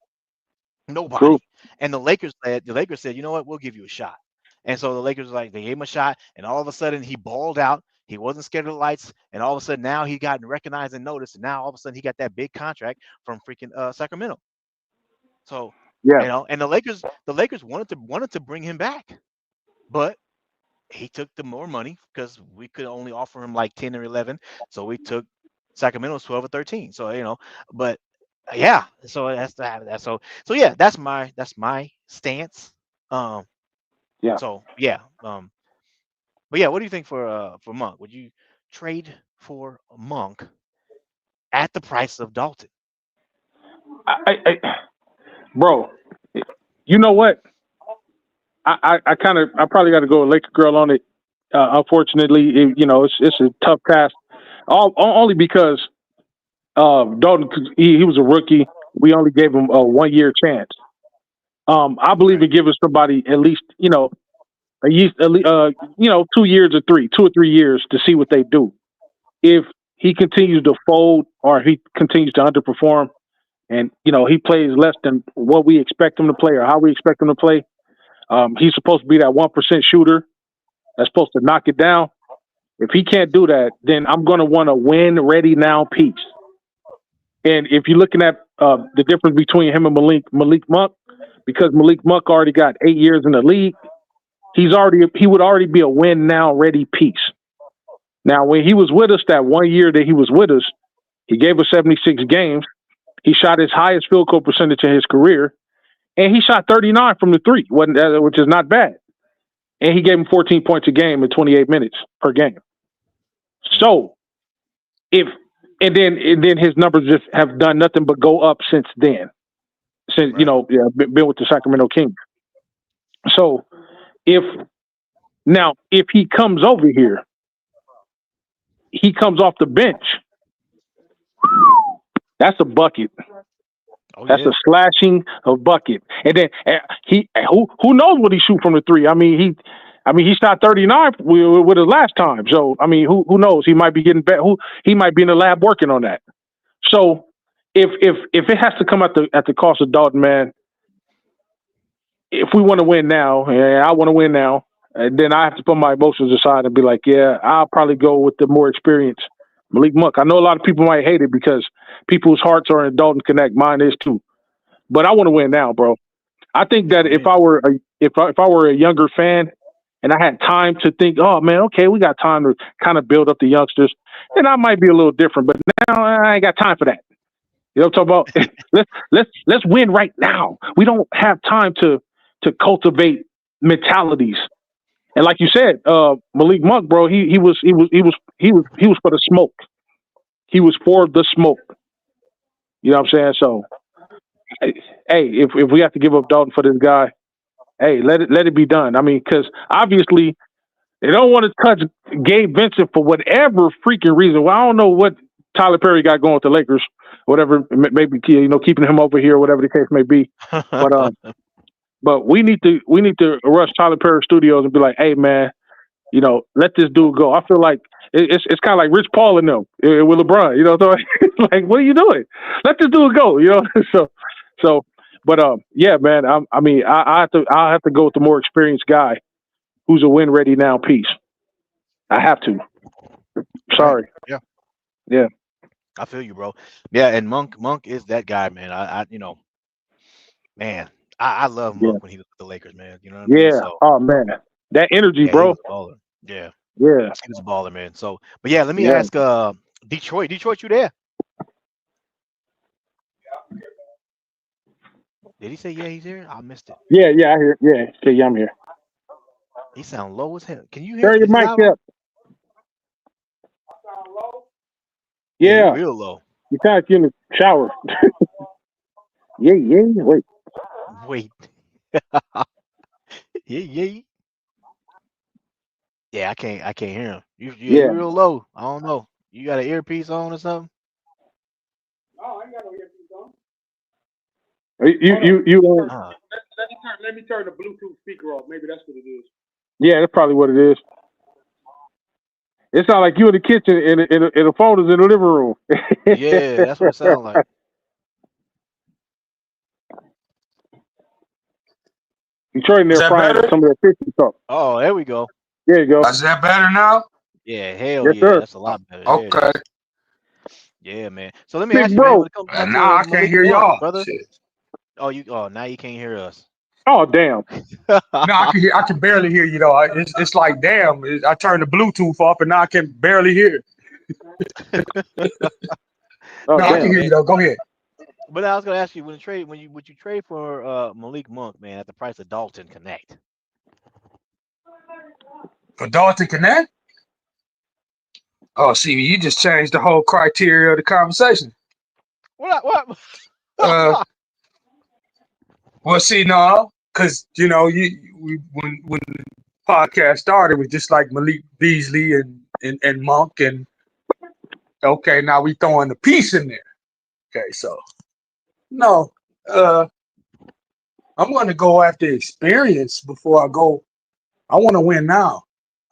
Speaker 3: true.
Speaker 2: Nobody. And the Lakers said, you know what, we'll give you a shot. And so the Lakers like they gave him a shot, and all of a sudden he balled out. He wasn't scared of the lights, and all of a sudden now he got recognized and noticed, and now all of a sudden he got that big contract from freaking Sacramento. So,
Speaker 3: Yeah,
Speaker 2: and the Lakers wanted to bring him back, but he took the more money because we could only offer him like 10 or 11. So we took Sacramento's 12 or 13. So, but yeah, so so yeah, that's my stance. Um,
Speaker 3: yeah.
Speaker 2: so yeah, but yeah, what do you think for Monk? Would you trade for Monk at the price of Dalton?
Speaker 3: Bro, you know what? I probably got to go Laker girl on it. Unfortunately, it's a tough task. Only because Dalton, he was a rookie. We only gave him a 1 year chance. I believe
Speaker 2: Right.
Speaker 3: in giving somebody at least, at least, 2 years or 2 or 3 years to see what they do. If he continues to fold or he continues to underperform, and he plays less than what we expect him to play or how we expect him to play, he's supposed to be that 1% shooter that's supposed to knock it down. If he can't do that, then I'm going to want a win ready now piece. And if you're looking at the difference between him and Malik Monk, because Malik Monk already got 8 years in the league, he would already be a win now ready piece. Now, when he was with us, that 1 year that he was with us, he gave us 76 games. He shot his highest field goal percentage in his career, and he shot 39 from the three, which is not bad. And he gave him 14 points a game in 28 minutes per game.
Speaker 2: Mm,
Speaker 3: So if and then his numbers just have done nothing but go up since then. Since
Speaker 2: right.
Speaker 3: been with the Sacramento Kings. So if if he comes over here, he comes off the bench. That's a bucket.
Speaker 2: Oh
Speaker 3: That's a
Speaker 2: yeah.
Speaker 3: slashing of bucket. And then who knows what he shoot from the three? He shot 39 with his last time. So who knows? He might be getting better. He might be in the lab working on that. So if it has to come at the cost of Dalton, man, if we want to win now, and I want to win now, And then I have to put my emotions aside and be like, yeah, I'll probably go with the more experienced Malik Monk. I know a lot of people might hate it because people's hearts are in Dalton Knecht. Mine is too. But I want to win now, bro. I think that if I were a younger fan and I had time to think, oh man, okay, we got time to kind of build up the youngsters, then I might be a little different. But now I ain't got time for that. You know what I'm talking about? let's win right now. We don't have time to cultivate mentalities. And like you said, Malik Monk, bro, he was for the smoke. He was for the smoke. You know what I'm saying? So, hey, if we have to give up Dalton for this guy, hey, let it be done. I mean, because obviously they don't want to touch Gabe Vincent for whatever freaking reason. Well, I don't know what Tyler Perry got going with the Lakers, whatever, maybe keeping him over here, whatever the case may be. But we need to rush Tyler Perry Studios and be like, hey man, let this dude go. I feel like it's kind of like Rich Paul and them with LeBron. So like, what are you doing? Let this dude go. But yeah, man. I have to go with the more experienced guy who's a win ready now piece. I have to. Sorry.
Speaker 2: Yeah. I feel you, bro. Yeah, and Monk is that guy, man. I love Monk when he was with the Lakers, man. You know what I mean? So,
Speaker 3: oh man, that energy, bro.
Speaker 2: He was a baller. Yeah. He was a baller, man. So, but yeah, let me ask Detroit. Detroit, you there? Did he say he's here? I missed it.
Speaker 3: Yeah, I hear. Yeah, I'm here.
Speaker 2: He sound low as hell. Can you hear?
Speaker 3: Turn your mic up. Yeah,
Speaker 2: real low.
Speaker 3: You kind of in the shower. Wait.
Speaker 2: Yeah, I can't hear him. You're real low. I don't know. You got an earpiece on or something?
Speaker 3: No, I ain't got no earpiece on. You let me turn the Bluetooth speaker off. Maybe that's what it is. Yeah, that's probably what it is. It sounds like you in the kitchen and the phone is in the living room.
Speaker 2: Yeah, that's what it sounds like.
Speaker 3: You trying there frying some of that fishy stuff.
Speaker 2: Oh, there we go.
Speaker 3: There you go.
Speaker 5: Is that better now?
Speaker 2: Yeah, hell
Speaker 3: yes,
Speaker 2: yeah.
Speaker 3: Sir.
Speaker 2: That's a lot better.
Speaker 5: Okay.
Speaker 2: Yeah, man. So let me ask you, man, when it comes
Speaker 5: to now I can't hear y'all,
Speaker 2: brother. Shit. Oh, now you can't hear us.
Speaker 3: Oh, damn.
Speaker 5: No, I can barely hear you though. It's like damn. I turned the Bluetooth off and now I can barely hear. I can hear you though. Go ahead.
Speaker 2: But I was gonna ask you, would you trade for Malik Monk, man, at the price of Dalton Knecht?
Speaker 5: For Dalton Knecht? Oh, see, you just changed the whole criteria of the conversation.
Speaker 2: What?
Speaker 5: Well, see, no, because when the podcast started, it was just like Malik Beasley and Monk, and okay, now we throwing the piece in there. Okay, so no, I'm going to go after experience before I go. I want to win now.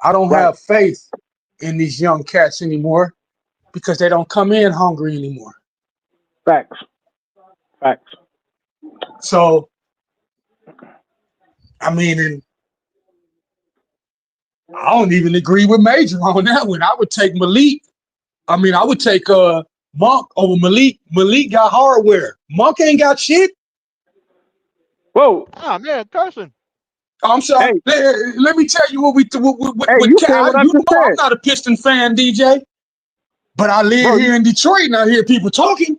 Speaker 5: I don't have faith in these young cats anymore because they don't come in hungry anymore.
Speaker 3: Facts.
Speaker 5: So, I mean, and I don't even agree with Major on that one. I would take Malik. I mean, I would take Monk over Malik. Malik got hardware. Monk ain't got shit.
Speaker 3: Whoa.
Speaker 2: Oh, man, Carson.
Speaker 5: I'm sorry. Hey. Let me tell you what I'm not a Piston fan, DJ, but I live here in Detroit and I hear people talking.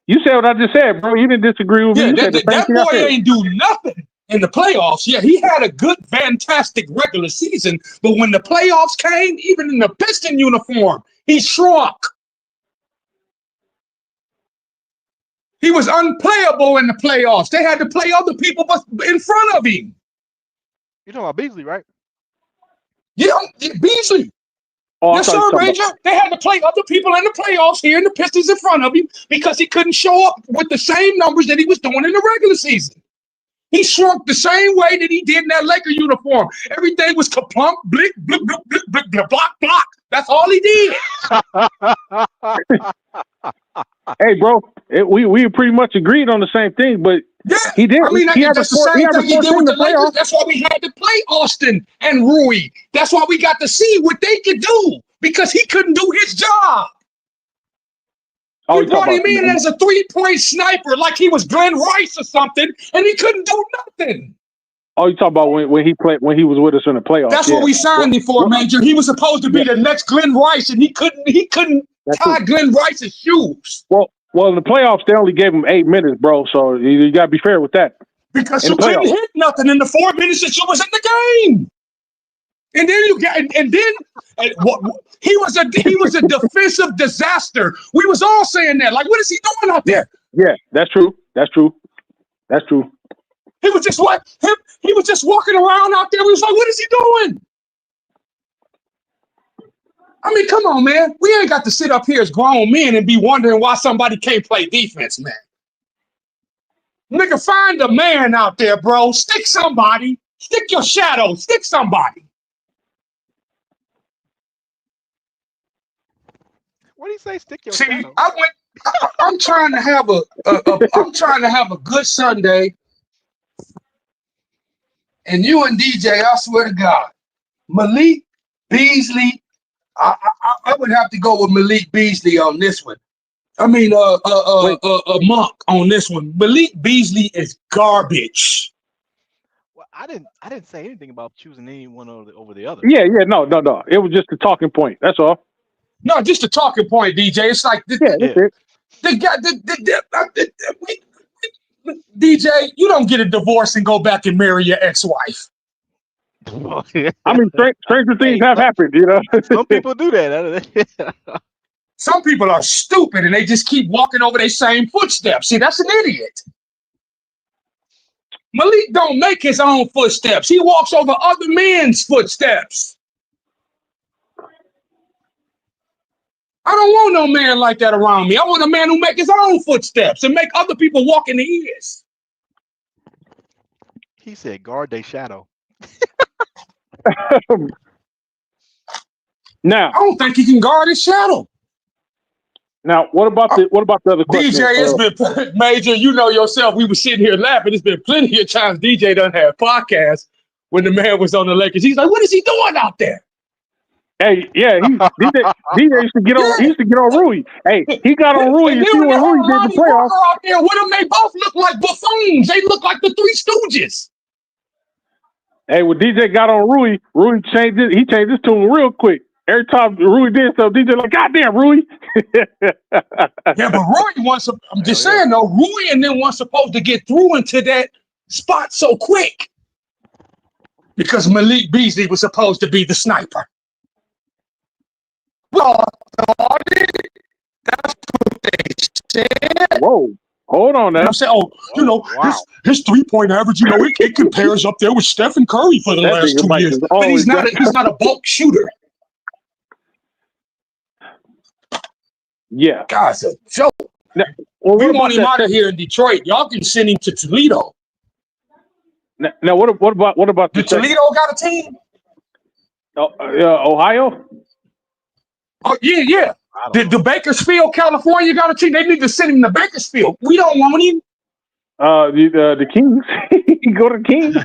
Speaker 3: You said what I just said, bro. You didn't disagree with me.
Speaker 5: That boy ain't do nothing in the playoffs. Yeah, he had a good, fantastic regular season, but when the playoffs came, even in the Piston uniform, he shrunk. He was unplayable in the playoffs. They had to play other people in front of him.
Speaker 2: You're talking about Beasley, right?
Speaker 5: Yeah, Beasley. Yes, sir, Ranger. They had to play other people in the playoffs here in the Pistons in front of him because he couldn't show up with the same numbers that he was doing in the regular season. He shrunk the same way that he did in that Laker uniform. Everything was kaplunk, blick, blick, blick, blick, blick, blick, block, block. That's all he did.
Speaker 3: Hey, bro, we pretty much agreed on the same thing, but
Speaker 5: Yeah,
Speaker 3: He did.
Speaker 5: I mean,
Speaker 3: He had
Speaker 5: that's the
Speaker 3: he
Speaker 5: same
Speaker 3: had
Speaker 5: thing he did with the Lakers.
Speaker 3: playoffs.
Speaker 5: That's why we had to play Austin and Rui. That's why we got to see what they could do because he couldn't do his job.
Speaker 3: Oh,
Speaker 5: he brought him in as a 3-point sniper like he was Glenn Rice or something, and he couldn't do nothing.
Speaker 3: Oh, you talking about when he was with us in the playoffs?
Speaker 5: That's what we signed him for, Major. He was supposed to be the next Glenn Rice, and he couldn't tie Glenn Rice's shoes.
Speaker 3: Well, in the playoffs they only gave him 8 minutes, bro. So you got to be fair with that.
Speaker 5: Because you couldn't hit nothing in the 4 minutes that you was in the game. And then he was a defensive disaster. We was all saying that. Like, what is he doing out there?
Speaker 3: Yeah, that's true.
Speaker 5: He was just walking around out there. We was like, what is he doing? I mean, come on, man. We ain't got to sit up here as grown men and be wondering why somebody can't play defense, man. Nigga, find a man out there, bro. Stick somebody. Stick your shadow. Stick somebody.
Speaker 2: What do you say? Stick your shadow.
Speaker 5: I'm trying to have a good Sunday. And you and DJ, I swear to God, Malik Beasley, I would have to go with Malik Beasley on this one. I mean, Monk on this one. Malik Beasley is garbage.
Speaker 2: Well, I didn't say anything about choosing anyone over the other.
Speaker 3: Yeah, no. It was just a talking point. That's all.
Speaker 5: No, just a talking point, DJ. It's like
Speaker 3: that's it.
Speaker 5: DJ, you don't get a divorce and go back and marry your ex-wife.
Speaker 3: I mean, stranger things have happened, you know.
Speaker 2: Some people do that.
Speaker 5: Some people are stupid and they just keep walking over their same footsteps. See, that's an idiot. Malik don't make his own footsteps. He walks over other men's footsteps. I don't want no man like that around me. I want a man who make his own footsteps and make other people walk in his.
Speaker 2: He said, guard their shadow.
Speaker 3: Now,
Speaker 5: I don't think he can guard his shadow.
Speaker 3: Now, what about the other question?
Speaker 5: DJ, it's been Major. You know yourself. We were sitting here laughing. It's been plenty of times DJ done had podcasts when the man was on the Lakers. He's like, "What is he doing out there?"
Speaker 3: Hey, yeah, DJ used to get on. He used to get on Rui. Hey, he got on Rui. You see when Rui did the playoffs
Speaker 5: out there with him, they both look like buffoons. They look like the Three Stooges.
Speaker 3: Hey, when DJ got on Rui changed it. He changed his tune real quick. Every time Rui did so, DJ like, "Goddamn, Rui."
Speaker 5: Yeah, but Rui I'm just saying though, Rui and them weren't supposed to get through into that spot so quick because Malik Beasley was supposed to be the sniper. Well, that's what they said.
Speaker 3: Whoa, hold on now.
Speaker 5: And I'm saying, his 3-point average, it compares up there with Stephen Curry for the last 2 years. But he's not a bulk shooter.
Speaker 3: Yeah,
Speaker 5: God's a joke.
Speaker 3: Now,
Speaker 5: we want him out of here in Detroit. Y'all can send him to Toledo.
Speaker 3: Now, what about
Speaker 5: Did Toledo got a team?
Speaker 3: Ohio?
Speaker 5: Oh yeah. Did the Bakersfield, California got a team? They need to send him to Bakersfield. We don't want him.
Speaker 3: The Kings. You go to the Kings.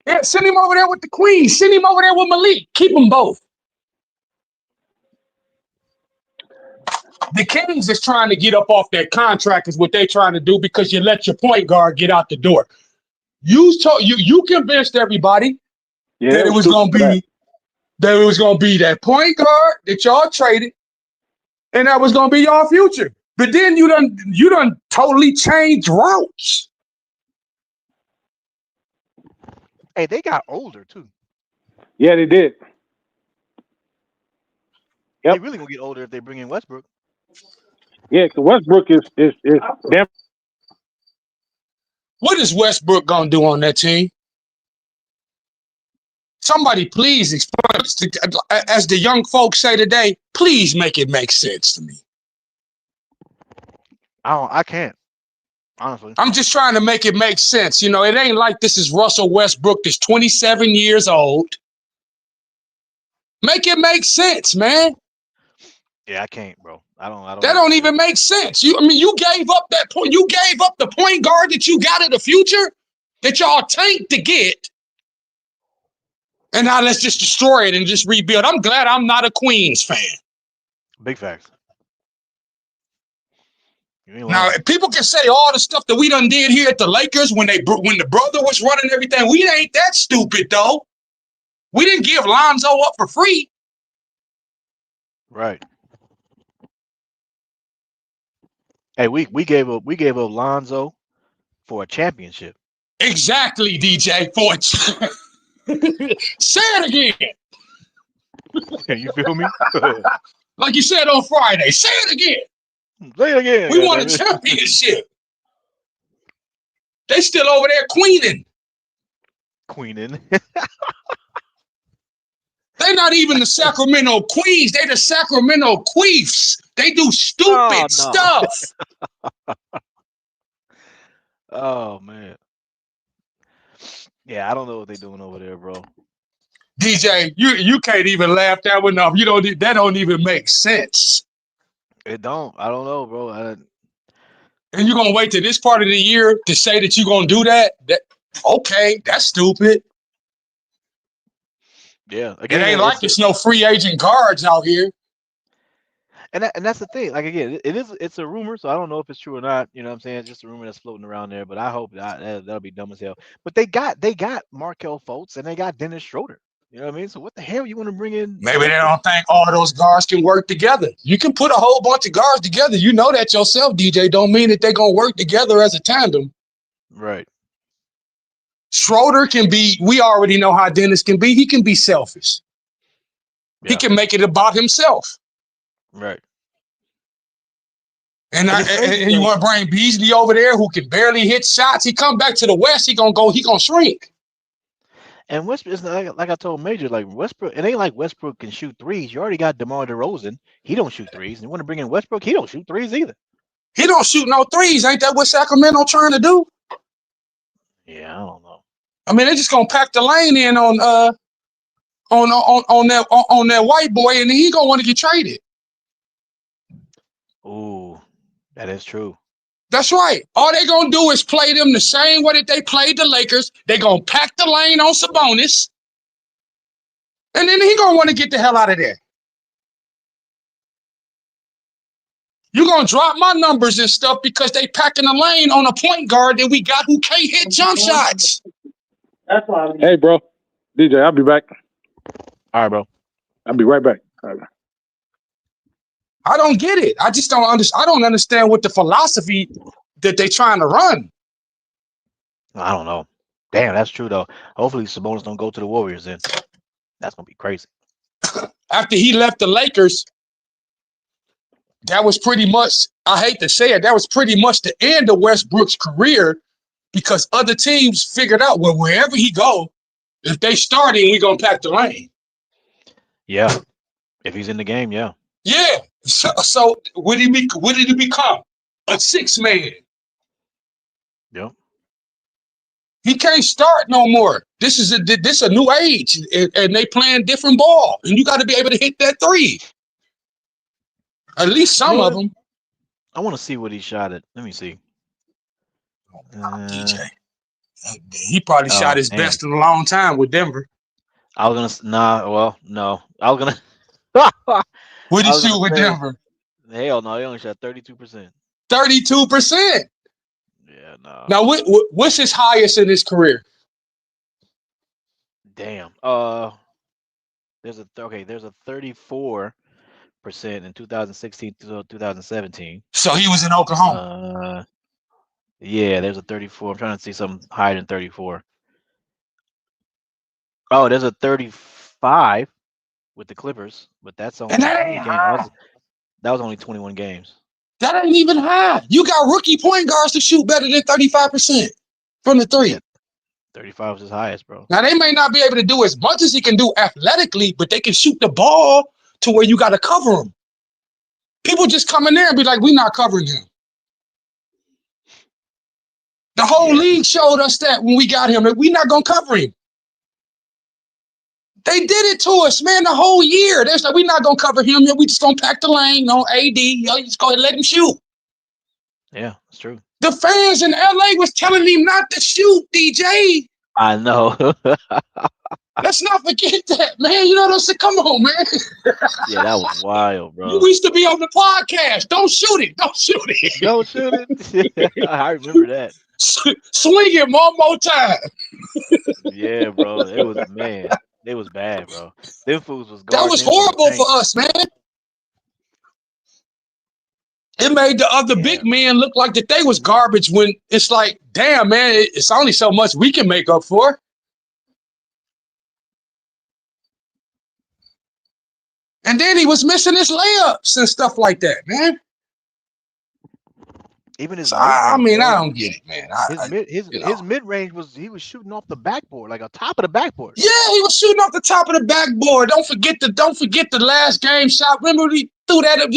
Speaker 5: Yeah, send him over there with the Queen. Send him over there with Malik. Keep them both. The Kings is trying to get up off that contract is what they're trying to do because you let your point guard get out the door. You convinced everybody that it was going to be that point guard that y'all traded and that was going to be y'all future. But then you done totally changed routes.
Speaker 2: Hey, they got older too.
Speaker 3: Yeah, they did.
Speaker 2: They really gonna get older if they bring in Westbrook.
Speaker 3: Yeah, because Westbrook is damn.
Speaker 5: What is Westbrook gonna do on that team? Somebody please explain, as the young folks say today, please make it make sense to me.
Speaker 2: I can't. Honestly.
Speaker 5: I'm just trying to make it make sense. It ain't like this is Russell Westbrook that's 27 years old. Make it make sense, man.
Speaker 2: Yeah, I can't, bro. I don't.
Speaker 5: That don't even make sense. You gave up that point. You gave up the point guard that you got in the future that y'all tanked to get. And now let's just destroy it and just rebuild. I'm glad I'm not a Queens fan.
Speaker 2: Big facts.
Speaker 5: Now, people can say all the stuff that we done did here at the Lakers when the brother was running everything. We ain't that stupid, though. We didn't give Lonzo up for free.
Speaker 2: Right. Hey, we gave up Lonzo for a championship.
Speaker 5: Exactly, DJ. Say it again.
Speaker 2: You feel me?
Speaker 5: Like you said on Friday. Say it again.
Speaker 2: Say it again.
Speaker 5: We won a championship. They still over there queening. They're not even the Sacramento Queens. They the Sacramento Queefs. They do stupid stuff.
Speaker 2: Oh man. Yeah, I don't know what they're doing over there, bro.
Speaker 5: DJ, you can't even laugh that one off. That don't even make sense.
Speaker 2: It don't. I don't know, bro.
Speaker 5: And you're gonna wait till this part of the year to say that you're gonna do that? Okay, that's stupid.
Speaker 2: Yeah,
Speaker 5: again, it ain't like it's no free agent guards out here.
Speaker 2: And that's the thing. Like again, it's a rumor, so I don't know if it's true or not. You know what I'm saying? It's just a rumor that's floating around there. But I hope that'll be dumb as hell. But they got Markelle Fultz and they got Dennis Schroeder. You know what I mean? So what the hell you want to bring in?
Speaker 5: Maybe they don't think all those guards can work together. You can put a whole bunch of guards together. You know that yourself, DJ. Don't mean that they're gonna work together as a tandem.
Speaker 2: Right.
Speaker 5: Schroeder can be. We already know how Dennis can be. He can be selfish. Yeah. He can make it about himself.
Speaker 2: Right.
Speaker 5: And you want to bring Beasley over there who can barely hit shots. He come back to the West, he gonna shrink.
Speaker 2: And Westbrook is like I told Major, like Westbrook, it ain't like Westbrook can shoot threes. You already got DeMar DeRozan. He don't shoot threes. And you want to bring in Westbrook, he don't shoot threes either.
Speaker 5: He don't shoot no threes. Ain't that what Sacramento trying to do?
Speaker 2: Yeah, I don't know.
Speaker 5: I mean, they just gonna pack the lane in on that white boy, and then he gonna want to get traded.
Speaker 2: Ooh, that is true.
Speaker 5: That's right. All they gonna do is play them the same way that they played the Lakers. They gonna pack the lane on Sabonis, and then he gonna want to get the hell out of there. You're gonna drop my numbers and stuff because they packing the lane on a point guard that we got who can't hit jump shots.
Speaker 3: That's why. Hey, bro, DJ, I'll be back.
Speaker 2: All right, bro.
Speaker 3: I'll be right back. All right.
Speaker 5: I don't get it. I just don't understand. I don't understand what the philosophy that they trying to run.
Speaker 2: I don't know. Damn, that's true though. Hopefully Sabonis don't go to the Warriors then. That's gonna be crazy.
Speaker 5: After he left the Lakers, that was pretty much, I hate to say it, that was pretty much the end of Westbrook's career because other teams figured out, well, wherever he go, if they starting, we gonna pack the lane.
Speaker 2: Yeah. If he's in the game, yeah.
Speaker 5: Yeah. So what did he become? A six man.
Speaker 2: Yep.
Speaker 5: He can't start no more. This is a new age, and they playing different ball, and you got to be able to hit that three. At least some of them.
Speaker 2: I want to see what he shot at. Let me see.
Speaker 5: DJ. He probably shot his best in a long time with Denver.
Speaker 2: I was gonna no. I was gonna.
Speaker 5: What did he shoot with Denver?
Speaker 2: Hell no, he only shot 32%.
Speaker 5: 32%.
Speaker 2: Yeah, no.
Speaker 5: Now what's his highest in his career?
Speaker 2: Damn. There's a 34% in 2016 to 2017.
Speaker 5: So he was in Oklahoma.
Speaker 2: Yeah, there's a 34. I'm trying to see something higher than 34. Oh, there's a 35 with the Clippers, but that's only that was only 21 games.
Speaker 5: That ain't even high. You got rookie point guards to shoot better than 35% from the three.
Speaker 2: 35 was his highest, bro.
Speaker 5: Now they may not be able to do as much as he can do athletically, but they can shoot the ball to where you got to cover him. People just come in there and be like, we're not covering him. The whole league showed us that when we got him, that we're not going to cover him. They did it to us, man, the whole year. They're like, we're not going to cover him. We just going to pack the lane on AD. Yo, just go ahead and let him shoot.
Speaker 2: Yeah, it's true.
Speaker 5: The fans in LA was telling him not to shoot, DJ.
Speaker 2: I know.
Speaker 5: Let's not forget that, man. You know what I'm saying? Come on, man.
Speaker 2: Yeah, that was wild, bro.
Speaker 5: We used to be on the podcast. Don't shoot it. Don't shoot it.
Speaker 2: Don't shoot it. I remember that.
Speaker 5: Swing it one more time.
Speaker 2: Yeah, bro. It was, man. It was bad, bro. Them fools was
Speaker 5: That was horrible for us, man. It made the other big men look like that they was garbage when it's like, damn, man, it's only so much we can make up for. And then he was missing his layups and stuff like that, man.
Speaker 2: Even his
Speaker 5: I mean, I don't get it, man.
Speaker 2: His mid range was he was shooting off the backboard, like on top of the backboard.
Speaker 5: Yeah, he was shooting off the top of the backboard. Don't forget the last game shot. Remember he threw that up.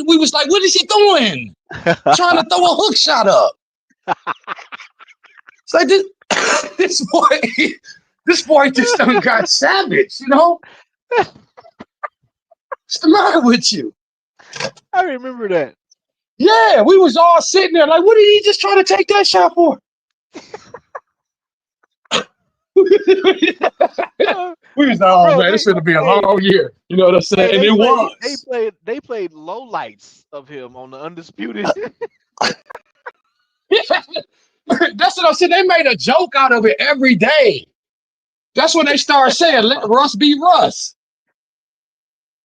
Speaker 5: We was like, what is he doing? Trying to throw a hook shot up. It's like this boy just done got savage, you know? What's the matter with you?
Speaker 2: I remember that.
Speaker 5: Yeah, we was all sitting there like, what did he just try to take that shot for? We was like, oh man, this gonna be a long year. You know what I'm saying? And it was.
Speaker 2: They played low lights of him on the Undisputed.
Speaker 5: That's what I'm saying. They made a joke out of it every day. That's when they started saying, let Russ be Russ.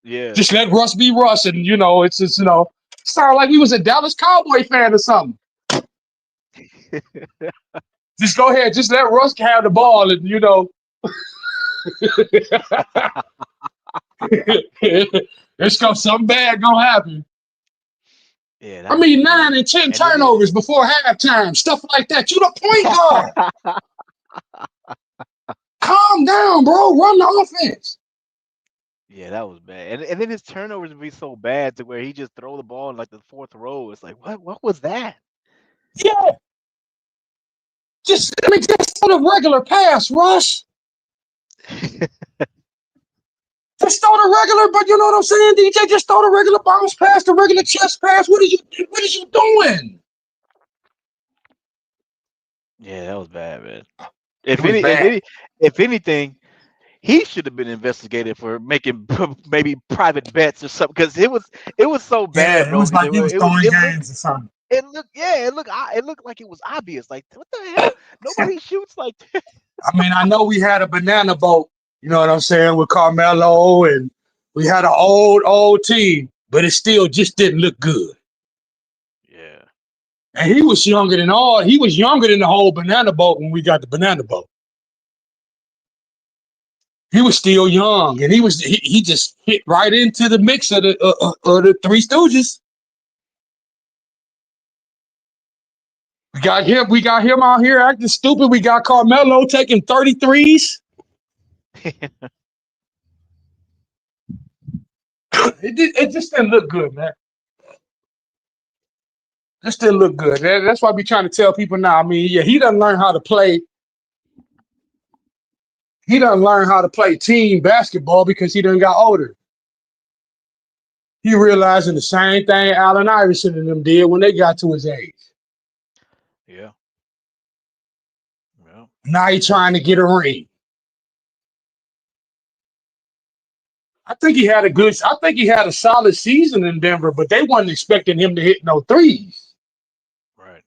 Speaker 2: Yeah.
Speaker 5: Just let Russ be Russ. And, you know, it's just, you know, sounded like we was a Dallas Cowboy fan or something. Just go ahead. Just let Russ have the ball and, you know. Something bad gonna happen.
Speaker 2: Yeah,
Speaker 5: I mean, 9 and 10 turnovers before halftime, stuff like that. You the point guard. Calm down, bro. Run the offense.
Speaker 2: Yeah, that was bad. And then his turnovers would be so bad to where he just throw the ball in like the fourth row. It's like, what was that?
Speaker 5: Yeah. Just throw the regular pass, Russ. Just throw the regular, but you know what I'm saying, DJ? Just throw the regular bounce pass, the regular chest pass. What are you doing?
Speaker 2: Yeah, that was bad, man. If anything, he should have been investigated for making maybe private bets or something, because it was so bad.
Speaker 5: Yeah, it was like he was throwing games or something.
Speaker 2: It looked like it was obvious. Like, what the hell? Nobody shoots like that.
Speaker 5: I mean, I know we had a banana boat, you know what I'm saying, with Carmelo, and we had an old team, but it still just didn't look good.
Speaker 2: Yeah.
Speaker 5: And he was younger than the whole banana boat when we got the banana boat. He was still young, and he just hit right into the mix of the Three Stooges. We got him out here acting stupid. We got Carmelo taking 33s. It just didn't look good, man. Just didn't look good. That's why I be trying to tell people now. I mean, yeah, he doesn't learn how to play. He doesn't learn how to play team basketball because he done got older. He realizing the same thing Allen Iverson and them did when they got to his age.
Speaker 2: Yeah. Well.
Speaker 5: Now he trying to get a ring. I think he had a solid season in Denver, but they wasn't expecting him to hit no threes.
Speaker 2: Right.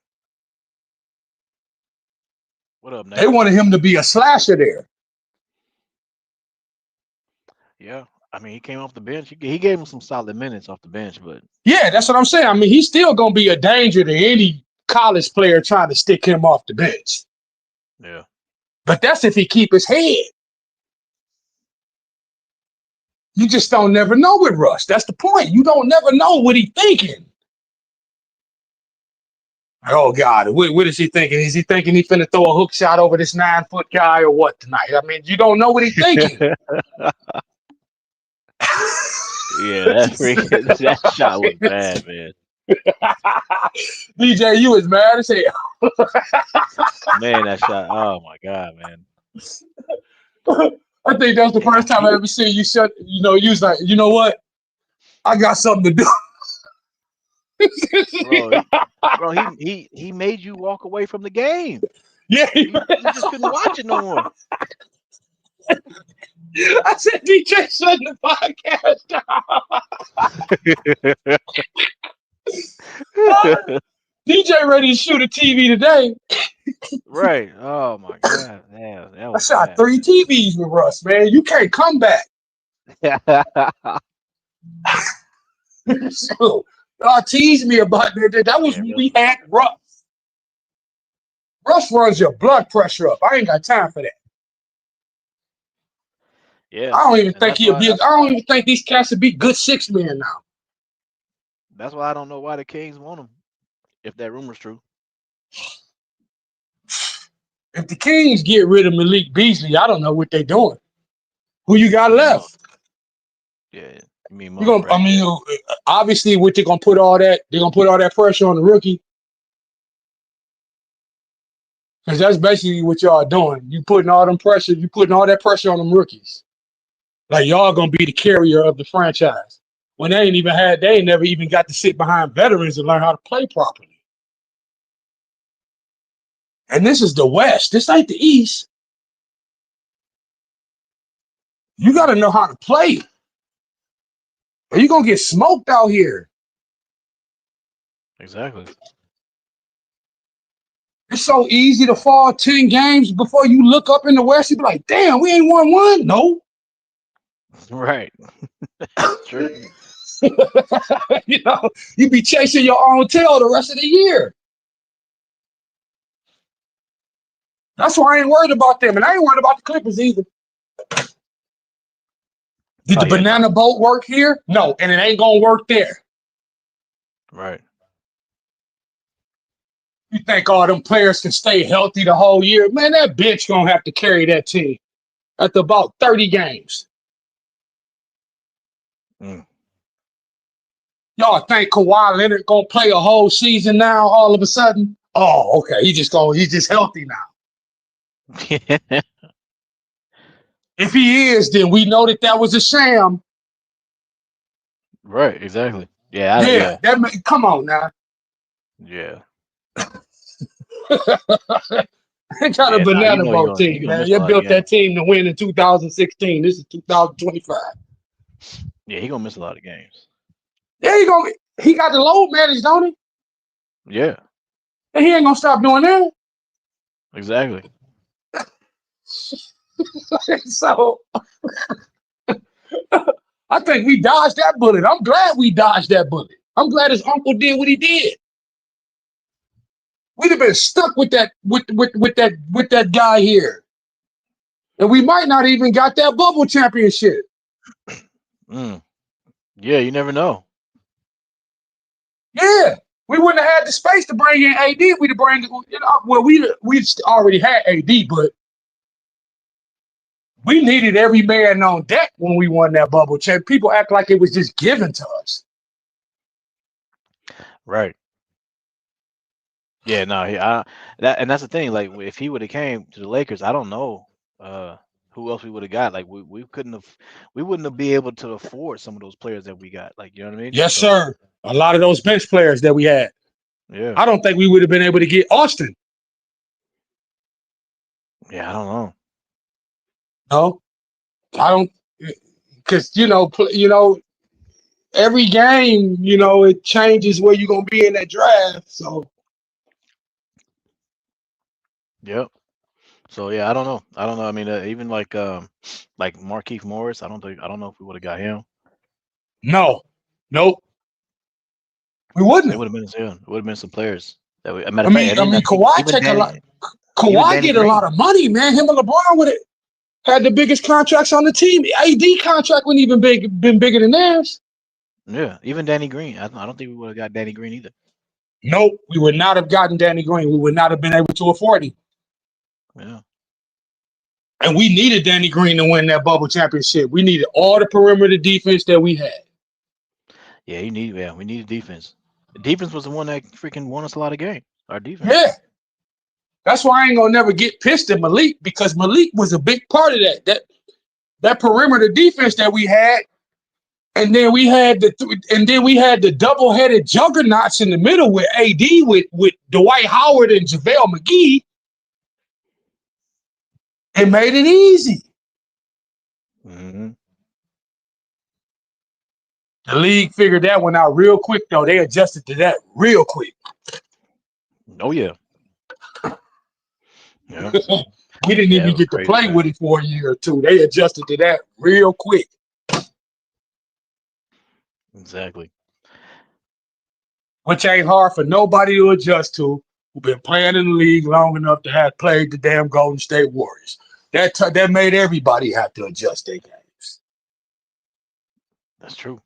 Speaker 2: What up, Nate?
Speaker 5: They wanted him to be a slasher there.
Speaker 2: Yeah. I mean, he came off the bench. He gave him some solid minutes off the bench, but
Speaker 5: yeah, that's what I'm saying. I mean, he's still gonna be a danger to any college player trying to stick him off the bench.
Speaker 2: Yeah.
Speaker 5: But that's if he keep his head. You just don't never know with Russ. That's the point. You don't never know what he's thinking. Oh God, what is he thinking? Is he thinking he's finna throw a hook shot over this 9-foot guy or what tonight? I mean, you don't know what he's thinking.
Speaker 2: Yeah, that shot was bad, man.
Speaker 5: DJ, you was mad as hell.
Speaker 2: Man, that shot. Oh my God, man.
Speaker 5: I think that's the first time I ever seen you shut. You know, you was like, you know what? I got something to do.
Speaker 2: He made you walk away from the game.
Speaker 5: Yeah,
Speaker 2: You just couldn't watch it no more.
Speaker 5: I said, DJ, shut the podcast down. DJ ready to shoot a TV today.
Speaker 2: Right. Oh my God. Yeah, that
Speaker 5: I
Speaker 2: was
Speaker 5: shot
Speaker 2: bad.
Speaker 5: 3 TVs with Russ, man. You can't come back. So, tease me about that. That was when we had Russ. Russ runs your blood pressure up. I ain't got time for that.
Speaker 2: Yeah.
Speaker 5: I don't even think he'll be. I don't even think these cats would be good 6 men now.
Speaker 2: That's why I don't know why the Kings want him. If that rumor's true.
Speaker 5: If the Kings get rid of Malik Beasley, I don't know what they're doing. Who you got left?
Speaker 2: Yeah. I mean,
Speaker 5: obviously, what they're gonna put all that pressure on the rookie, because that's basically what y'all doing. You putting all that pressure on them rookies. Like y'all gonna be the carrier of the franchise when they ain't never even got to sit behind veterans and learn how to play properly. And this is the West. This ain't the East. You got to know how to play, or you're gonna get smoked out here.
Speaker 2: Exactly.
Speaker 5: It's so easy to fall 10 games before you look up in the West. You be like, damn, we ain't won one. No.
Speaker 2: Right. True.
Speaker 5: You know, you be chasing your own tail the rest of the year. That's why I ain't worried about them, and I ain't worried about the Clippers either. Did the banana boat work here? No, and it ain't gonna work there.
Speaker 2: Right.
Speaker 5: You think all them players can stay healthy the whole year? Man, that bench gonna have to carry that team after about 30 games. Y'all think Kawhi Leonard gonna play a whole season now all of a sudden? Oh, okay. He's just healthy now. If he is, then we know that was a sham.
Speaker 2: Right, exactly. Yeah.
Speaker 5: Come on now.
Speaker 2: Yeah.
Speaker 5: They got a banana boat team, man. You built that team to win in 2016. This is 2025.
Speaker 2: Yeah, he gonna miss a lot of games.
Speaker 5: Yeah, he got the load managed, don't he?
Speaker 2: Yeah.
Speaker 5: And he ain't gonna stop doing that.
Speaker 2: Exactly.
Speaker 5: So I think we dodged that bullet. I'm glad we dodged that bullet. I'm glad his uncle did what he did. We'd have been stuck with that that guy here, and we might not even got that bubble championship.
Speaker 2: Yeah, you never know.
Speaker 5: Yeah, we wouldn't have had the space to bring in AD. We'd have we already had AD, but we needed every man on deck when we won that bubble champ. People act like it was just given to us.
Speaker 2: Right. Yeah, no, that's the thing. Like, if he would have came to the Lakers, I don't know who else we would have got. Like, we wouldn't have been able to afford some of those players that we got. Like, you know what I mean?
Speaker 5: Yes, sir. A lot of those bench players that we had.
Speaker 2: Yeah.
Speaker 5: I don't think we would have been able to get Austin.
Speaker 2: Yeah, I don't know.
Speaker 5: No, I don't, because every game, it changes where you're gonna be in that draft. So.
Speaker 2: Yep. So yeah, I don't know. I mean, even like Markieff Morris, I don't know if we would have got him.
Speaker 5: No, nope. We wouldn't.
Speaker 2: It would have been some players that we.
Speaker 5: Kawhi take a lot. Kawhi get a lot of money, man. Him and LeBron would have had the biggest contracts on the team. AD contract wouldn't even been bigger than theirs.
Speaker 2: Yeah, even Danny Green. I don't think we would have got Danny Green either.
Speaker 5: Nope, we would not have gotten Danny Green. We would not have been able to afford him.
Speaker 2: Yeah.
Speaker 5: And we needed Danny Green to win that bubble championship. We needed all the perimeter defense that we had.
Speaker 2: Yeah, we needed defense. The defense was the one that freaking won us a lot of games. Our defense.
Speaker 5: Yeah. That's why I ain't gonna never get pissed at Malik, because Malik was a big part of that. that perimeter defense that we had, and then we had the double-headed juggernauts in the middle with AD with Dwight Howard and JaVale McGee. It made it easy.
Speaker 2: Mm-hmm.
Speaker 5: The league figured that one out real quick, though. They adjusted to that real quick.
Speaker 2: Oh yeah. Yeah.
Speaker 5: We didn't even get to play with it for a year or two. They adjusted to that real quick.
Speaker 2: Exactly.
Speaker 5: Which ain't hard for nobody to adjust to who've been playing in the league long enough to have played the damn Golden State Warriors. That made everybody have to adjust their games.
Speaker 2: That's true.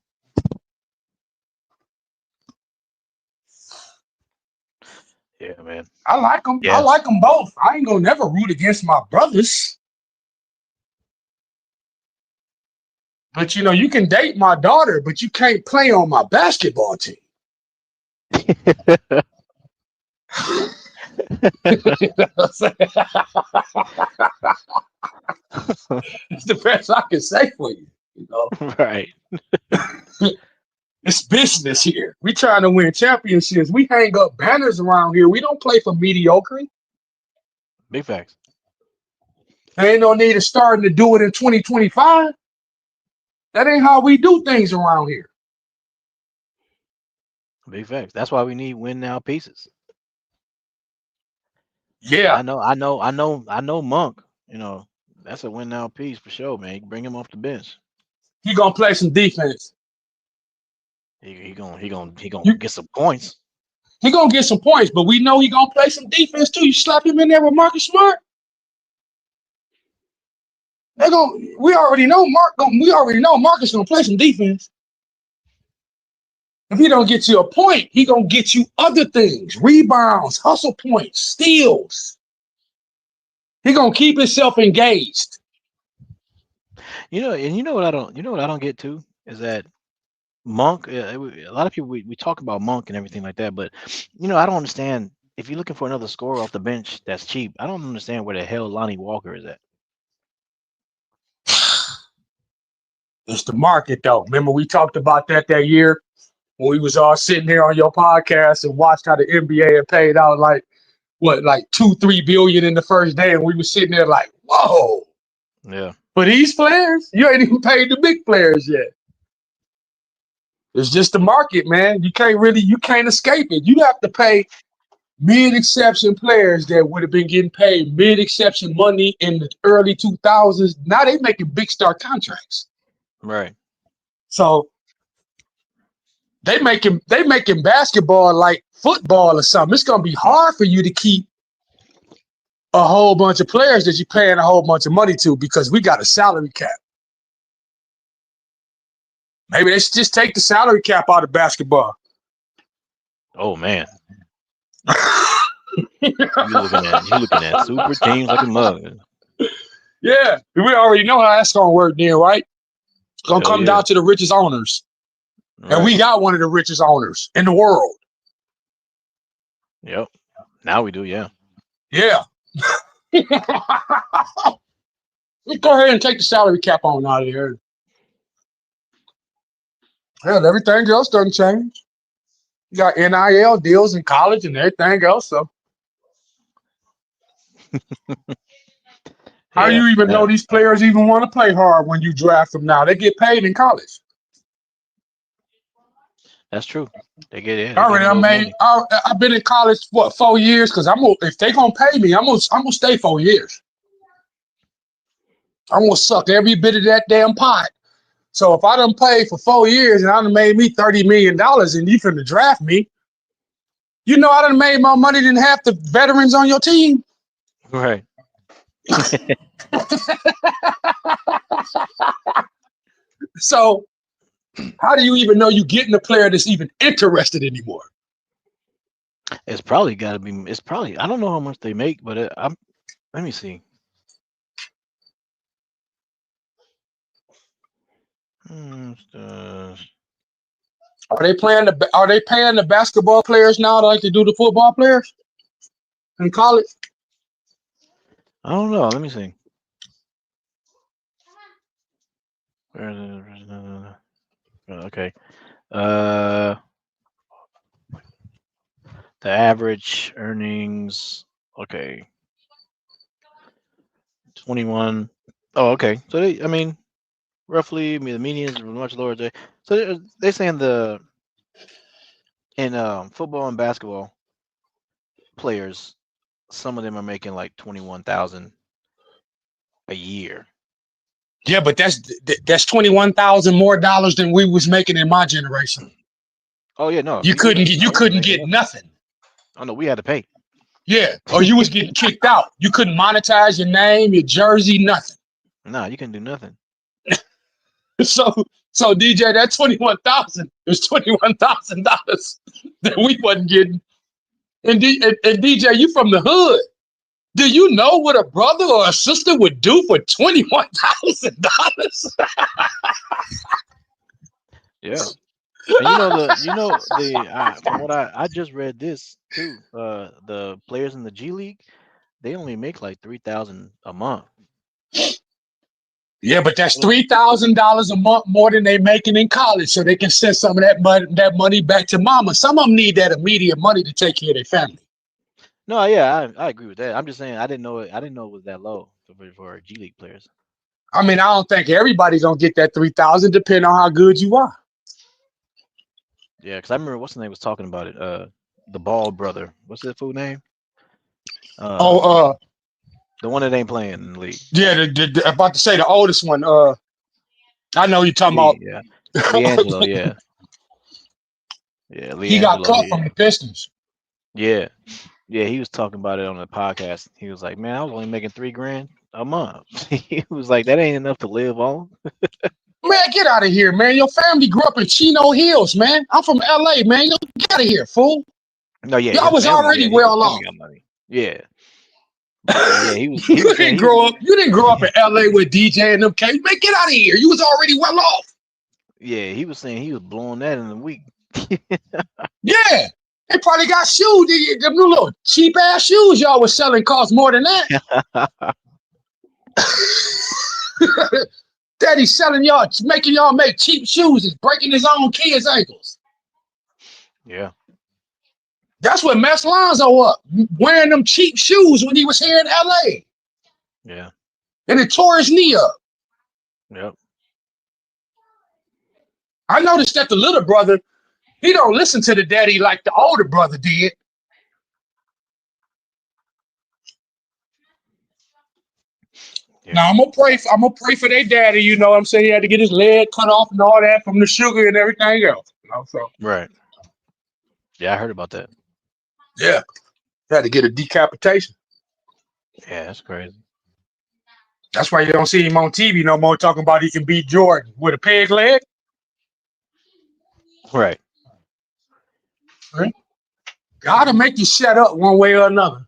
Speaker 2: Yeah, man.
Speaker 5: I like them.
Speaker 2: Yeah.
Speaker 5: I like them both. I ain't gonna never root against my brothers. But you can date my daughter, but you can't play on my basketball team. That's the best I can say for you.
Speaker 2: Right.
Speaker 5: It's business here. We trying to win championships. We hang up banners around here. We don't play for mediocrity.
Speaker 2: Big facts.
Speaker 5: There ain't no need of starting to do it in 2025. That ain't how we do things around here.
Speaker 2: Big facts. That's why we need win now pieces.
Speaker 5: Yeah.
Speaker 2: I know Monk, that's a win now piece for sure, man. You can bring him off the bench.
Speaker 5: He gonna play some defense.
Speaker 2: He gonna get some points.
Speaker 5: He gonna get some points, but we know he gonna play some defense too. You slap him in there with Marcus Smart. We already know Marcus gonna play some defense. If he don't get you a point, he gonna get you other things: rebounds, hustle points, steals. He gonna keep himself engaged.
Speaker 2: You know what I don't get too is that Monk. A lot of people we talk about Monk and everything like that, but I don't understand. If you're looking for another scorer off the bench that's cheap, I don't understand where the hell Lonnie Walker is at.
Speaker 5: It's the market, though. Remember we talked about that year when we was all sitting here on your podcast and watched how the NBA had paid out like 2-3 billion in the first day, and we were sitting there like, whoa.
Speaker 2: Yeah.
Speaker 5: For these players, you ain't even paid the big players yet. It's just the market, man. You can't escape it. You have to pay mid-exception players that would have been getting paid mid-exception money in the early 2000s. Now they making big star contracts.
Speaker 2: Right.
Speaker 5: So they making basketball like football or something. It's gonna be hard for you to keep a whole bunch of players that you're paying a whole bunch of money to because we got a salary cap. Maybe they should just take the salary cap out of basketball.
Speaker 2: Oh man. You looking at super teams like a mug.
Speaker 5: Yeah, we already know how that's gonna work then, right? It's gonna come down to the richest owners. Right. And we got one of the richest owners in the world.
Speaker 2: Yep. Now we do, yeah.
Speaker 5: Yeah. Let's go ahead and take the salary cap on out of here. Hell, everything else doesn't change. You got NIL deals in college and everything else, so. How do you even know these players even want to play hard when you draft them now? They get paid in college.
Speaker 2: That's true. They get it.
Speaker 5: I've been in college for 4 years because if they gonna pay me, I'm gonna stay 4 years. I'm gonna suck every bit of that damn pot. So if I done paid for 4 years and I done made me $30 million and you finna draft me, I done made more money than half the veterans on your team.
Speaker 2: Right.
Speaker 5: So how do you even know you getting a player that's even interested anymore?
Speaker 2: It's probably got to be. I don't know how much they make, but let me see.
Speaker 5: Are they paying the basketball players now like they do the football players in college?
Speaker 2: I don't know. Let me see. Okay. The average earnings. Okay. 21. Oh, okay. So I mean, roughly, the median is much lower. So they're saying in football and basketball players, some of them are making like 21,000 a year.
Speaker 5: Yeah, but that's 21,000 more dollars than we was making in my generation.
Speaker 2: Oh yeah, no.
Speaker 5: You couldn't get nothing.
Speaker 2: Oh no, we had to pay.
Speaker 5: Yeah, or you was getting kicked out. You couldn't monetize your name, your jersey, nothing.
Speaker 2: Nah, you couldn't do nothing.
Speaker 5: So DJ, that 21,000 is $21,000 that we wasn't getting. And DJ, you from the hood. Do you know what a brother or a sister would do for $21,000?
Speaker 2: Yeah. And from what I just read this too. The players in the G-League, they only make like 3,000 a month.
Speaker 5: Yeah, but that's $3,000 a month more than they making in college, so they can send some of that money back to mama. Some of them need that immediate money to take care of their family.
Speaker 2: No, yeah, I agree with that. I'm just saying I didn't know it was that low for G-League players.
Speaker 5: I mean, I don't think everybody's gonna get that 3,000, depending on how good you are.
Speaker 2: Yeah, because I remember what's the name was talking about it. The Bald brother. What's that fool name? The one that ain't playing in the league.
Speaker 5: Yeah, I'm about to say the oldest one. I know you're talking about.
Speaker 2: Yeah, Leangelo. Yeah, Leangelo,
Speaker 5: he got cut from the Pistons.
Speaker 2: Yeah, he was talking about it on the podcast. He was like, "Man, I was only making $3,000 a month." He was like, "That ain't enough to live on."
Speaker 5: Man, get out of here, man. Your family grew up in Chino Hills, man. I'm from LA, man. Get out of here, fool.
Speaker 2: No, yeah,
Speaker 5: y'all was already well off.
Speaker 2: Yeah. Yeah, he was.
Speaker 5: You didn't grow up in LA with DJ and them K. Man, get out of here. You was already well off.
Speaker 2: Yeah, he was saying he was blowing that in a week.
Speaker 5: Yeah, they probably got shoes. Them new little cheap ass shoes y'all was selling cost more than that. Daddy's selling y'all, making y'all make cheap shoes and breaking his own kids' ankles.
Speaker 2: Yeah.
Speaker 5: That's what messed Lonzo up, wearing them cheap shoes when he was here in LA.
Speaker 2: Yeah.
Speaker 5: And it tore his knee up.
Speaker 2: Yep.
Speaker 5: I noticed that the little brother, he don't listen to the daddy like the older brother did. Yeah. Now I'm gonna pray for their daddy, you know what I'm saying? He had to get his leg cut off and all that from the sugar and everything else. You know, so.
Speaker 2: Right. Yeah, I heard about that.
Speaker 5: Yeah. Had to get a decapitation.
Speaker 2: Yeah, that's crazy.
Speaker 5: That's why you don't see him on TV no more talking about he can beat Jordan with a peg leg.
Speaker 2: Right.
Speaker 5: Right. Gotta make you shut up one way or another.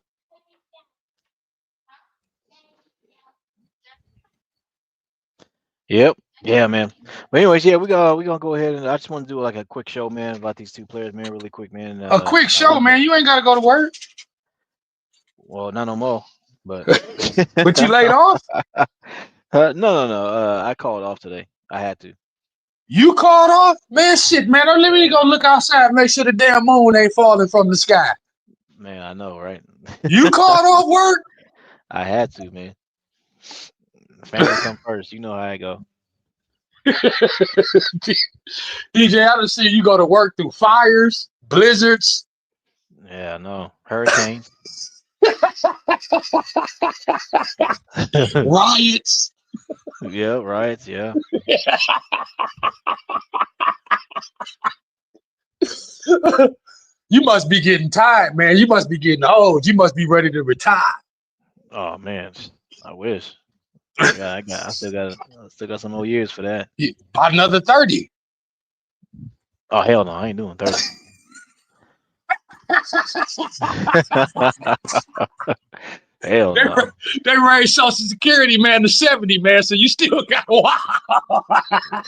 Speaker 2: Yep. Yeah, man. But anyways, yeah, we gonna go ahead and I just want to do like a quick show, man, about these two players, man, really quick, man.
Speaker 5: A quick show, man. You ain't gotta go to work.
Speaker 2: Well, not no more. But
Speaker 5: but you laid off?
Speaker 2: No. I called off today. I had to.
Speaker 5: You called off? Man, shit, man. Let me go look outside and make sure the damn moon ain't falling from the sky.
Speaker 2: Man, I know, right?
Speaker 5: You called off work?
Speaker 2: I had to, man. Family come first. You know how I go.
Speaker 5: DJ, I done see you go to work through fires, blizzards.
Speaker 2: Yeah, I know. Hurricanes.
Speaker 5: Riots.
Speaker 2: Yeah, riots, yeah.
Speaker 5: You must be getting tired, man. You must be getting old. You must be ready to retire.
Speaker 2: Oh man, I wish. I still got some more years for that.
Speaker 5: About another 30.
Speaker 2: Oh hell no, I ain't doing 30. Hell no.
Speaker 5: They raised Social Security, man, to 70, man. So you still got a while.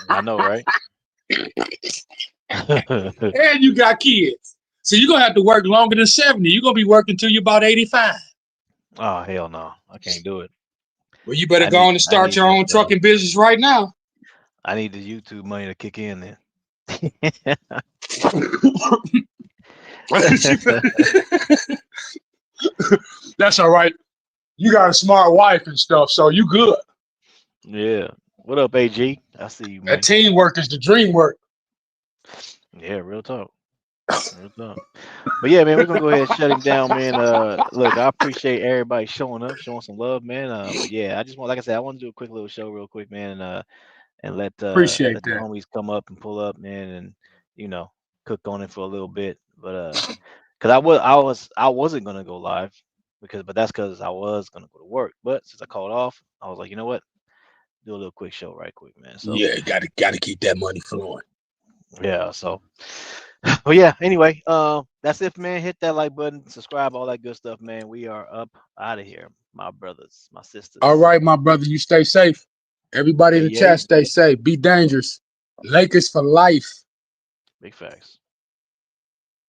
Speaker 2: I know, right?
Speaker 5: And you got kids. So you're gonna have to work longer than 70. You're gonna be working till you're about 85.
Speaker 2: Oh hell no. I can't do it.
Speaker 5: Well, you better go on and start your own trucking business right now.
Speaker 2: I need the YouTube money to kick in then.
Speaker 5: That's all right. You got a smart wife and stuff, so you good.
Speaker 2: Yeah. What up, AG? I see you, man.
Speaker 5: That teamwork is the dream work.
Speaker 2: Yeah, real talk. Real talk. But yeah, man, we're gonna go ahead and shut him down, man. Look, I appreciate everybody showing up, showing some love, man. But yeah, I just want, like I said, I want to do a quick little show, real quick, man, and let
Speaker 5: Appreciate
Speaker 2: the
Speaker 5: that.
Speaker 2: homies come up and pull up, man, and cook on it for a little bit. But because I wasn't gonna go live but that's because I was gonna go to work. But since I called off, I was like, you know what? Do a little quick show right quick, man. So
Speaker 5: Yeah, gotta keep that money flowing.
Speaker 2: yeah, so but yeah, anyway, that's it, man. Hit that like button, subscribe, all that good stuff, man. We are up out of here, my brothers, my sisters.
Speaker 5: All right, my brother, you stay safe. Everybody in the chat, stay safe. Be dangerous. Lakers for life.
Speaker 2: Big facts.